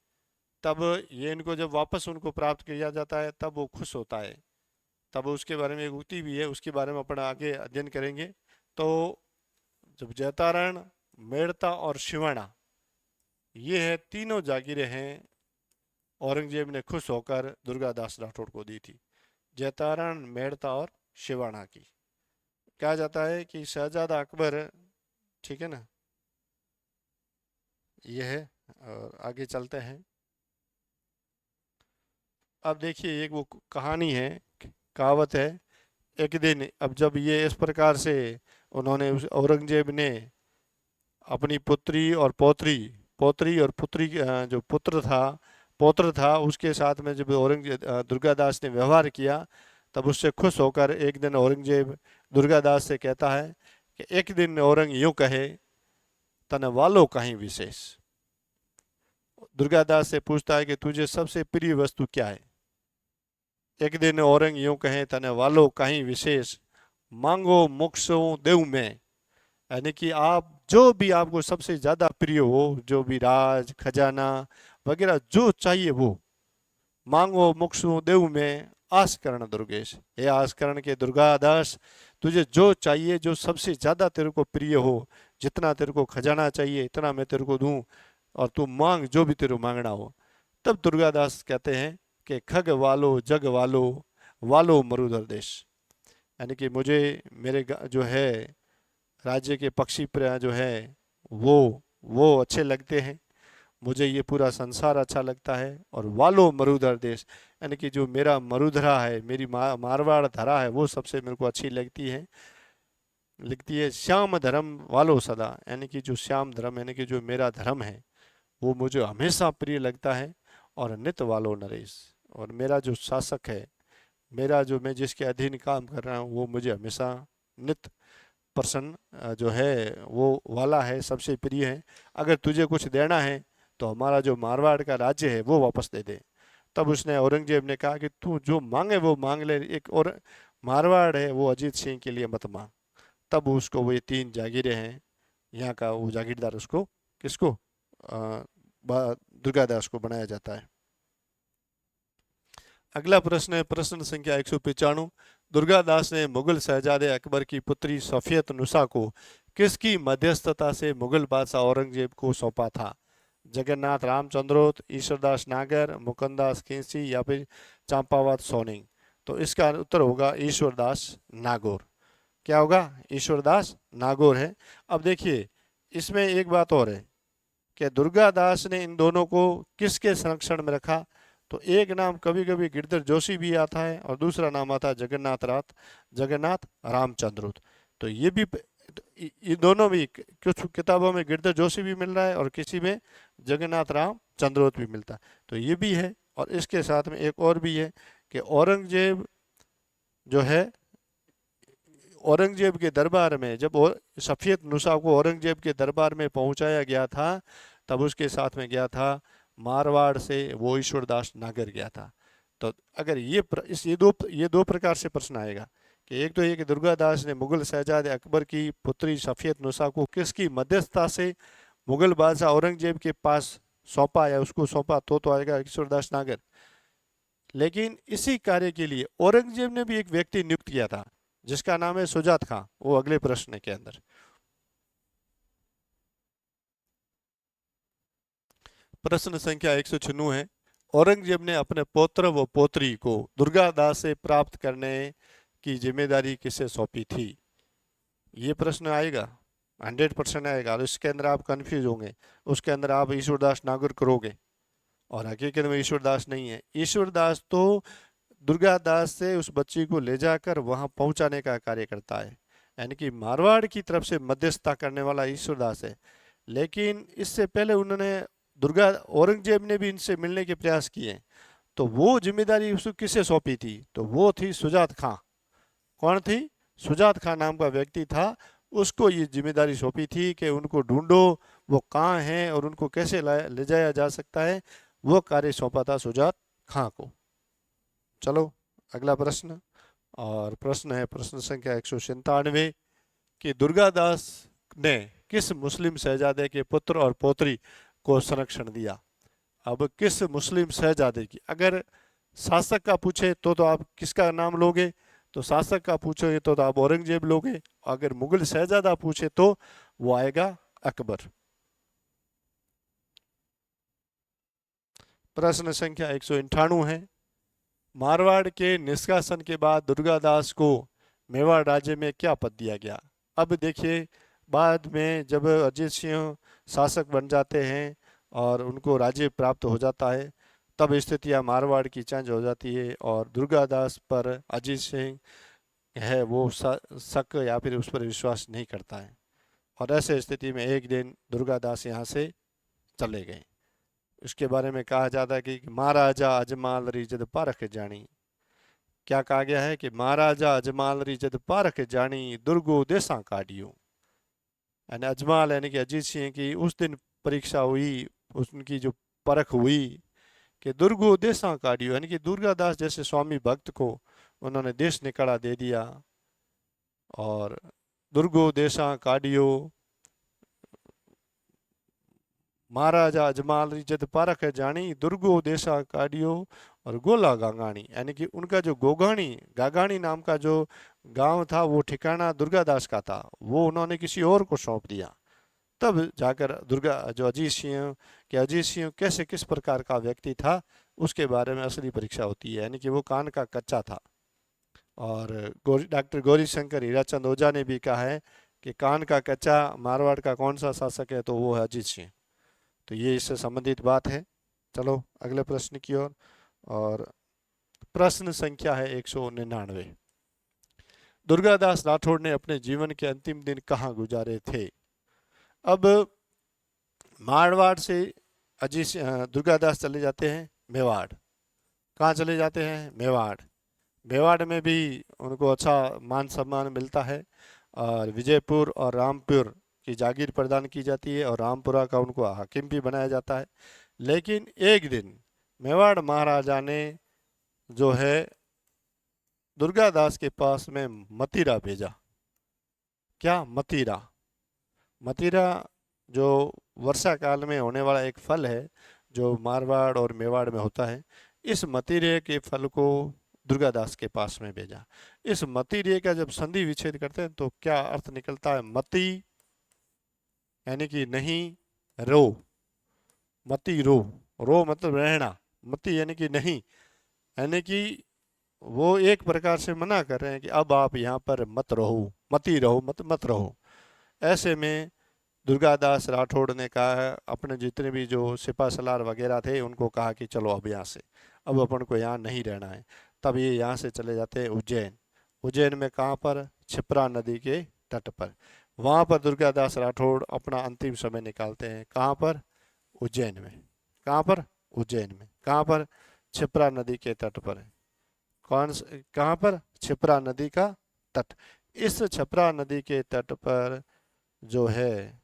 S1: तब ये इनको जब वापस उनको प्राप्त किया जाता है, तब वो खुश होता है। तब उसके बारे में एक उक्ति भी है, उसके बारे में अपन आगे अध्ययन करेंगे। तो जब जैतारण, मेड़ता और शिवाना, ये है तीनों जागीरें हैं औरंगजेब ने खुश होकर दुर्गादास राठौड़ को दी थी। जैतारण, मेड़ता और शिवाना की। कहा जाता है कि शहजादा अकबर, ठीक है ना, ये है। और आगे चलते हैं। अब देखिए, एक वो कहानी है, कहावत है। एक दिन, अब जब ये इस प्रकार से उन्होंने औरंगजेब ने अपनी पुत्री और पौत्री पौत्री और पुत्री जो पौत्र था उसके साथ में जब औरंगजेब दुर्गादास ने व्यवहार किया, तब उससे खुश होकर एक दिन औरंगजेब दुर्गादास से कहता है कि एक दिन औरंग यूं कहे, तन वालो कहीं विशेष। दुर्गादास से पूछता है कि तुझे सबसे प्रिय वस्तु क्या है? एक दिन औरंग यूं कहे, तने वालो कहीं विशेष, मांगो मोक्षो देव में। यानी कि आप जो भी आपको सबसे ज्यादा प्रिय हो, जो भी राज खजाना वगैरह जो चाहिए वो मांगो मोक्षो देव में। आस करण दुर्गेश, हे आस करण के दुर्गादास, तुझे जो चाहिए, जो सबसे ज्यादा तेरे को प्रिय हो, जितना तेरे को खजाना चाहिए इतना मैं तेरे को दूं, और तू मांग जो भी तेरे को मांगना हो। तब दुर्गादास कहते हैं कि खग वालो जग वालो, वालो मरुधर देश। यानी कि मुझे मेरे जो है राज्य के पक्षी जो है वो अच्छे लगते हैं, मुझे ये पूरा संसार अच्छा लगता है। और वालो मरुधर देश, यानी कि जो मेरा मरुधरा है, मेरी मारवाड़ धरा है, वो सबसे मेरे को अच्छी लगती है। श्याम धर्म वालो सदा, यानी कि जो श्याम धर्म, यानी कि जो मेरा धर्म है वो मुझे हमेशा प्रिय लगता है। और नित वालो नरेश, और मेरा जो शासक है, मेरा जो मैं जिसके अधीन काम कर रहा हूँ, वो मुझे हमेशा नित प्रसन्न जो है वो वाला है, सबसे प्रिय है। अगर तुझे कुछ देना है तो हमारा जो मारवाड़ का राज्य है वो वापस दे दे। तब उसने औरंगजेब ने कहा कि तू जो मांगे वो मांग ले, एक और मारवाड़ है वो अजीत सिंह के लिए मत मांग। तब उसको वो ये तीन जागीरें हैं यहाँ का, वो जागीरदार उसको किसको दुर्गादास को बनाया जाता है। अगला प्रश्न है प्रश्न संख्या 195। दुर्गादास ने मुगल शहजादे अकबर की पुत्री सफियत नुसा को किसकी मध्यस्थता से मुगल बादशाह औरंगजेब को सौंपा था? जगन्नाथ रामचंद्रोत, ईश्वरदास नागर, मुकुंदास खिंसी या फिर चंपावत सोनिंग? तो इसका उत्तर होगा ईश्वरदास नागौर। क्या होगा? ईश्वरदास नागौर है। अब देखिए, इसमें एक बात और है कि दुर्गादास ने इन दोनों को किसके संरक्षण में रखा? तो एक नाम कभी कभी गिरधर जोशी भी आता है और दूसरा नाम आता है जगन्नाथ रामचंद्रोत। तो ये दोनों भी कुछ किताबों में गिरधर जोशी भी मिल रहा है और किसी में जगन्नाथ रामचंद्रोत भी मिलता है। तो ये भी है, और इसके साथ में एक और भी है कि औरंगजेब जो है, औरंगजेब के दरबार में जब सफियत नुसा को औरंगजेब के दरबार में पहुंचाया गया था, तब उसके साथ में गया था मारवाड़ से वो ईश्वरदास नागर गया था। तो अगर ये दो प्रकार से प्रश्न आएगा कि एक तो ये कि दुर्गादास ने मुगल शहजादे अकबर की पुत्री सफियत नुसा को किसकी मध्यस्थता से मुगल बादशाह औरंगजेब के पास सौंपा या उसको सौंपा, तो आएगा ईश्वरदास नागर। लेकिन इसी कार्य के लिए औरंगजेब ने भी एक व्यक्ति नियुक्त किया था जिसका नाम है सुजात खां। वो अगले प्रश्न के अंदर। प्रश्न संख्या 196 है। औरंगजेब ने अपने पौत्र व पौत्री को दुर्गादास से प्राप्त करने की जिम्मेदारी किसे सौंपी थी? ये प्रश्न आएगा। 100% आएगा। और इसके अंदर आप कंफ्यूज होंगे, उसके अंदर आप ईश्वरदास नागर करोगे, और हकीकत में ईश्वरदास नहीं है। ईश्वरदास तो दुर्गादास से उस बच्ची को ले जाकर वहां पहुंचाने का कार्य करता है, यानी कि मारवाड़ की तरफ से मध्यस्थता करने वाला ईश्वरदास है। लेकिन इससे पहले उन्होंने दुर्गा औरंगजेब ने भी इनसे मिलने के प्रयास किए, तो वो जिम्मेदारी उसको किसे सौंपी थी, तो वो थी सुजात खां। कौन थी? सुजात खां नाम का व्यक्ति था, उसको ये जिम्मेदारी सौंपी थी कि उनको ढूंढो, वो कहाँ हैं और उनको कैसे ले जाया जा सकता है, वो कार्य सौंपा था सुजात खां को। चलो अगला प्रश्न, और प्रश्न है प्रश्न संख्या 197 कि दुर्गादास ने किस मुस्लिम शहजादे के पुत्र और पौत्री को संरक्षण दिया। अब किस मुस्लिम शहजादे की, अगर शासक का पूछे तो आप किसका नाम लोगे, तो शासक का पूछोगे तो आप औरंगजेब लोगे। अगर मुगल शहजादा पूछे तो वो आएगा अकबर। प्रश्न संख्या 198 है, मारवाड़ के निष्कासन के बाद दुर्गादास को मेवाड़ राज्य में क्या पद दिया गया। अब देखिए, बाद में जब अजीत सिंह शासक बन जाते हैं और उनको राज्य प्राप्त हो जाता है, तब स्थितियां मारवाड़ की चेंज हो जाती है और दुर्गादास पर अजीत सिंह है वो शक या फिर उस पर विश्वास नहीं करता है, और ऐसे स्थिति में एक दिन दुर्गादास यहाँ से चले गए। इसके बारे में कहा जाता है कि महाराजा अजमाल री जद पारख जानी। क्या कहा गया है कि महाराजा अजमाल री जद पारख जानी दुर्गो देसा काटियो। यानी अजमाल यानी कि अजीत सिंह की उस दिन परीक्षा हुई, उनकी जो परख हुई कि दुर्गो देसा काटियो, यानी कि दुर्गादास जैसे स्वामी भक्त को उन्होंने देश निकाला दे दिया। और दुर्गो देसा काटियो, महाराजा अजमाल जद पारख जानी दुर्गो देशा काडियो और गोला गांगाणी, यानी कि उनका जो गोगाणी गागाणी नाम का जो गांव था वो ठिकाना दुर्गादास का था, वो उन्होंने किसी और को सौंप दिया। तब जाकर दुर्गा जो अजीत सिंह कि अजीत सिंह कैसे किस प्रकार का व्यक्ति था उसके बारे में असली परीक्षा होती है, यानी कि वो कान का कच्चा था। और डॉक्टर गौरी शंकर हीराचंद ओझा ने भी कहा है कि कान का कच्चा मारवाड़ का कौन सा शासक है, तो वो है अजीत सिंह। तो ये इससे संबंधित बात है। चलो अगले प्रश्न की ओर, और प्रश्न संख्या है 199। दुर्गादास राठौड़ ने अपने जीवन के अंतिम दिन कहाँ गुजारे थे। अब मारवाड़ से दुर्गादास चले जाते हैं मेवाड़। कहाँ चले जाते हैं? मेवाड़। मेवाड़ में भी उनको अच्छा मान सम्मान मिलता है, और विजयपुर और रामपुर की जागीर प्रदान की जाती है, और रामपुरा का उनको हाकिम भी बनाया जाता है। लेकिन एक दिन मेवाड़ महाराजा ने जो है दुर्गादास के पास में मतीरा भेजा। क्या? मतीरा। मतीरा जो वर्षा काल में होने वाला एक फल है जो मारवाड़ और मेवाड़ में होता है। इस मतीरे के फल को दुर्गादास के पास में भेजा। इस मतीरे का जब संधि विच्छेद करते हैं तो क्या अर्थ निकलता है? मती यानी कि नहीं, रो, मती रो, रो मतलब रहना, मती यानी कि नहीं, यानी कि वो एक प्रकार से मना कर रहे हैं कि अब आप यहाँ पर मत रहो, मती रहो, मत रहो। ऐसे में दुर्गादास राठौड़ ने कहा, अपने जितने भी जो सिपा सलार वगैरह थे उनको कहा कि चलो अब यहाँ से, अब अपन को यहाँ नहीं रहना है। तब ये यहाँ से चले जाते हैं उज्जैन। उज्जैन में कहाँ पर? क्षिप्रा नदी के तट पर। वहाँ पर दुर्गादास राठौड़ अपना अंतिम समय निकालते हैं। कहाँ पर? उज्जैन में। कहाँ पर? उज्जैन में। कहाँ पर? क्षिप्रा नदी के तट पर। कहाँ पर? क्षिप्रा नदी का तट। इस क्षिप्रा नदी के तट पर जो है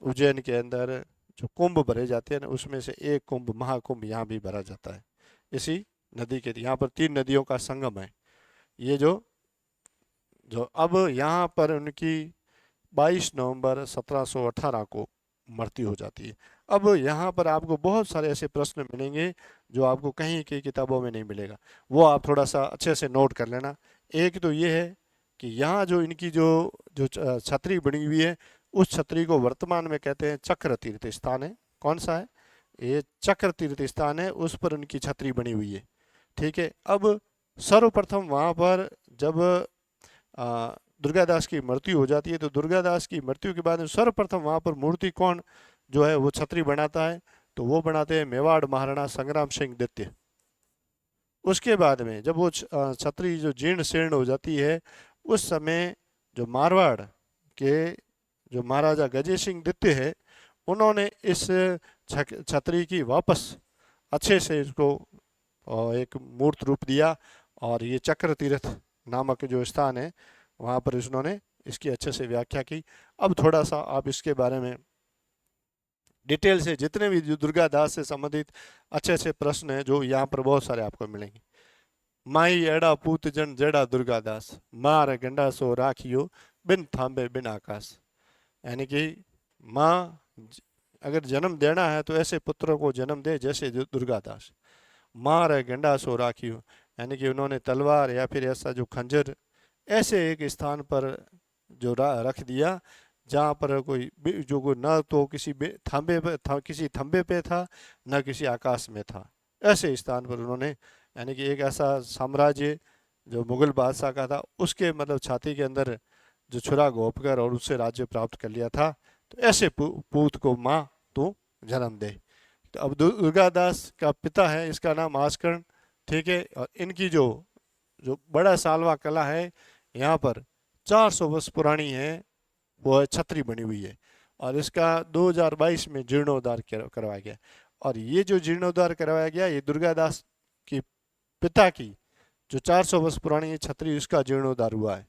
S1: उज्जैन के अंदर जो कुंभ भरे जाते हैं ना, उसमें से एक कुंभ महाकुंभ यहाँ भी भरा जाता है। इसी नदी के, यहाँ पर 3 नदियों का संगम है। ये जो जो अब यहाँ पर उनकी 22 नवंबर 1718 को मृत्यु हो जाती है। अब यहाँ पर आपको बहुत सारे ऐसे प्रश्न मिलेंगे जो आपको कहीं की किताबों में नहीं मिलेगा, वो आप थोड़ा सा अच्छे से नोट कर लेना। एक तो ये है कि यहाँ जो इनकी जो जो छतरी बनी हुई है, उस छतरी को वर्तमान में कहते हैं चक्र तीर्थ स्थान है। कौन सा है? ये चक्र तीर्थ स्थान है, उस पर उनकी छतरी बनी हुई है। ठीक है। अब सर्वप्रथम वहाँ पर जब दुर्गादास की मृत्यु हो जाती है, तो दुर्गादास की मृत्यु के बाद में सर्वप्रथम वहाँ पर मूर्ति कौन जो है वो छतरी बनाता है, तो वो बनाते हैं मेवाड़ महाराणा संग्राम सिंह द्वितीय। उसके बाद में जब वो छतरी जो जीर्ण शीर्ण हो जाती है, उस समय जो मारवाड़ के जो महाराजा गजय सिंह द्वितीय है, उन्होंने इस छतरी की वापस अच्छे से इसको एक मूर्त रूप दिया, और ये चक्र तीर्थ नामक जो स्थान है वहाँ पर उन्होंने इसकी अच्छे से व्याख्या की। अब थोड़ा सा आप इसके बारे में डिटेल से, जितने भी जो दुर्गादास से संबंधित अच्छे अच्छे प्रश्न हैं जो यहाँ पर बहुत सारे आपको मिलेंगे। माई एड़ा पूत जन जेड़ा दुर्गादास, मार गंडा सो राखियो बिन थांबे बिन आकाश। यानी कि माँ अगर जन्म देना है तो ऐसे पुत्रों को जन्म दे जैसे दुर्गादास। मार गंडा सो राखियो, यानी कि उन्होंने तलवार या फिर ऐसा जो खंजर ऐसे एक स्थान पर जो रख दिया जहाँ पर कोई जो कोई न तो किसी थांबे पे था, किसी थंबे पे था, न किसी आकाश में था, ऐसे स्थान पर उन्होंने, यानी कि एक ऐसा साम्राज्य जो मुगल बादशाह का था उसके मतलब छाती के अंदर जो छुरा घोंप कर और उससे राज्य प्राप्त कर लिया था। तो ऐसे पूत को माँ तू जन्म दे। तो अब दुर्गादास का पिता है, इसका नाम आस्कर्ण, ठीक है। और इनकी जो जो बड़ा सालवा कला है यहाँ पर 400 वर्ष पुरानी है, वो छतरी बनी हुई है, और इसका 2022 में जीर्णोद्धार करवाया गया। और ये जो जीर्णोद्धार करवाया गया, ये दुर्गादास की पिता की जो 400 वर्ष पुरानी ये छतरी, उसका जीर्णोद्धार हुआ है।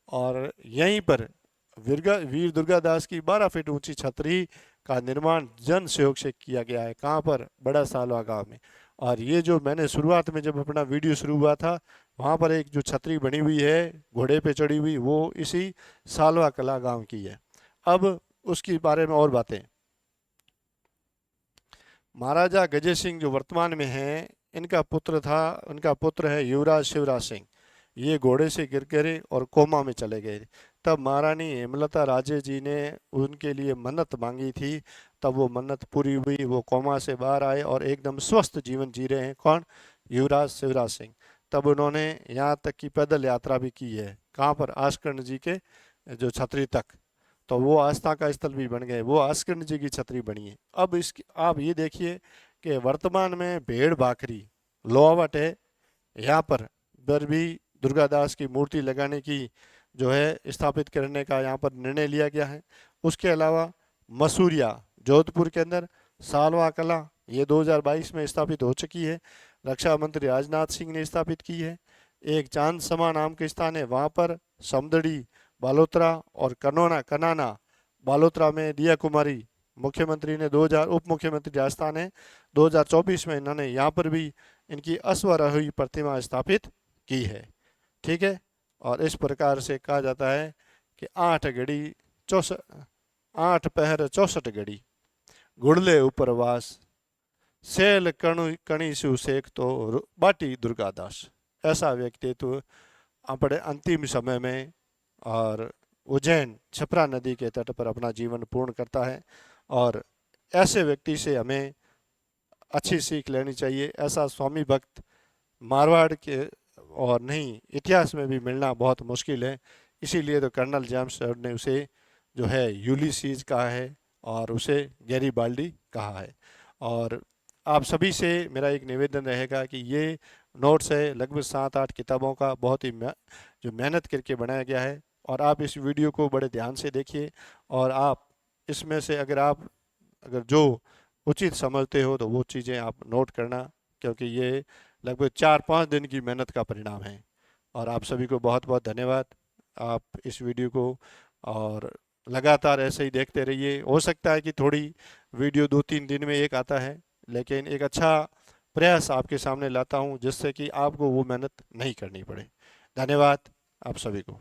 S1: और यहीं पर वीर दुर्गादास की 12 फीट ऊंची छतरी का निर्माण जन सहयोग से किया गया है। कहाँ पर? बड़ा सालवा गांव में। और ये जो मैंने शुरुआत में जब अपना वीडियो शुरू हुआ था, वहाँ पर एक जो छतरी बनी हुई है घोड़े पे चढ़ी हुई, वो इसी सालवा कला गांव की है। अब उसके बारे में और बातें। महाराजा गजय सिंह जो वर्तमान में हैं, इनका पुत्र है युवराज शिवराज सिंह। ये घोड़े से गिर गए और कोमा में चले गए। तब महारानी हेमलता राजे जी ने उनके लिए मन्नत मांगी थी, तब वो मन्नत पूरी हुई, वो कोमा से बाहर आए और एकदम स्वस्थ जीवन जी रहे हैं। कौन? युवराज शिवराज सिंह। तब उन्होंने यहाँ तक की पैदल यात्रा भी की है। कहाँ पर? आस्कर्ण जी के जो छतरी तक। तो वो आस्था का स्थल भी बन गए, वो आस्कर्ण जी की छतरी बनी है। अब इसकी आप ये देखिए कि वर्तमान में भेड़ भाखरी लोहावट है, यहाँ पर भी दुर्गादास की मूर्ति लगाने की जो है स्थापित करने का यहाँ पर निर्णय लिया गया है। उसके अलावा मसूरिया जोधपुर के अंदर सालवा कला, ये 2022 में स्थापित हो चुकी है, रक्षा मंत्री राजनाथ सिंह ने स्थापित की है। एक चांद समा नाम के स्थान है, वहाँ पर समदड़ी बालोतरा और कनाना बालोतरा में दिया कुमारी मुख्यमंत्री ने 2000 उप मुख्यमंत्री राजस्थान है 2024 में इन्होंने यहाँ पर भी इनकी अश्वारोही प्रतिमा स्थापित की है। ठीक है। और इस प्रकार से कहा जाता है कि 8 पहर 64 घड़ी गुड़ले उपरवास सेल कणी सु सेक तो बाटी दुर्गादास। ऐसा व्यक्तित्व अपने अंतिम समय में और उज्जैन छपरा नदी के तट पर अपना जीवन पूर्ण करता है। और ऐसे व्यक्ति से हमें अच्छी सीख लेनी चाहिए। ऐसा स्वामी भक्त मारवाड़ के और नहीं इतिहास में भी मिलना बहुत मुश्किल है। इसीलिए तो कर्नल जेम्स ने उसे जो है यूलिसीज कहा है और उसे गैरीबाल्डी कहा है। और आप सभी से मेरा एक निवेदन रहेगा कि ये नोट्स है लगभग 7-8 किताबों का, बहुत ही जो मेहनत करके बनाया गया है। और आप इस वीडियो को बड़े ध्यान से देखिए, और आप इसमें से अगर जो उचित समझते हो तो वो चीज़ें आप नोट करना, क्योंकि ये लगभग 4-5 दिन की मेहनत का परिणाम है। और आप सभी को बहुत बहुत धन्यवाद। आप इस वीडियो को और लगातार ऐसे ही देखते रहिए। हो सकता है कि थोड़ी वीडियो 2-3 दिन में एक आता है, लेकिन एक अच्छा प्रयास आपके सामने लाता हूं जिससे कि आपको वो मेहनत नहीं करनी पड़े। धन्यवाद आप सभी को।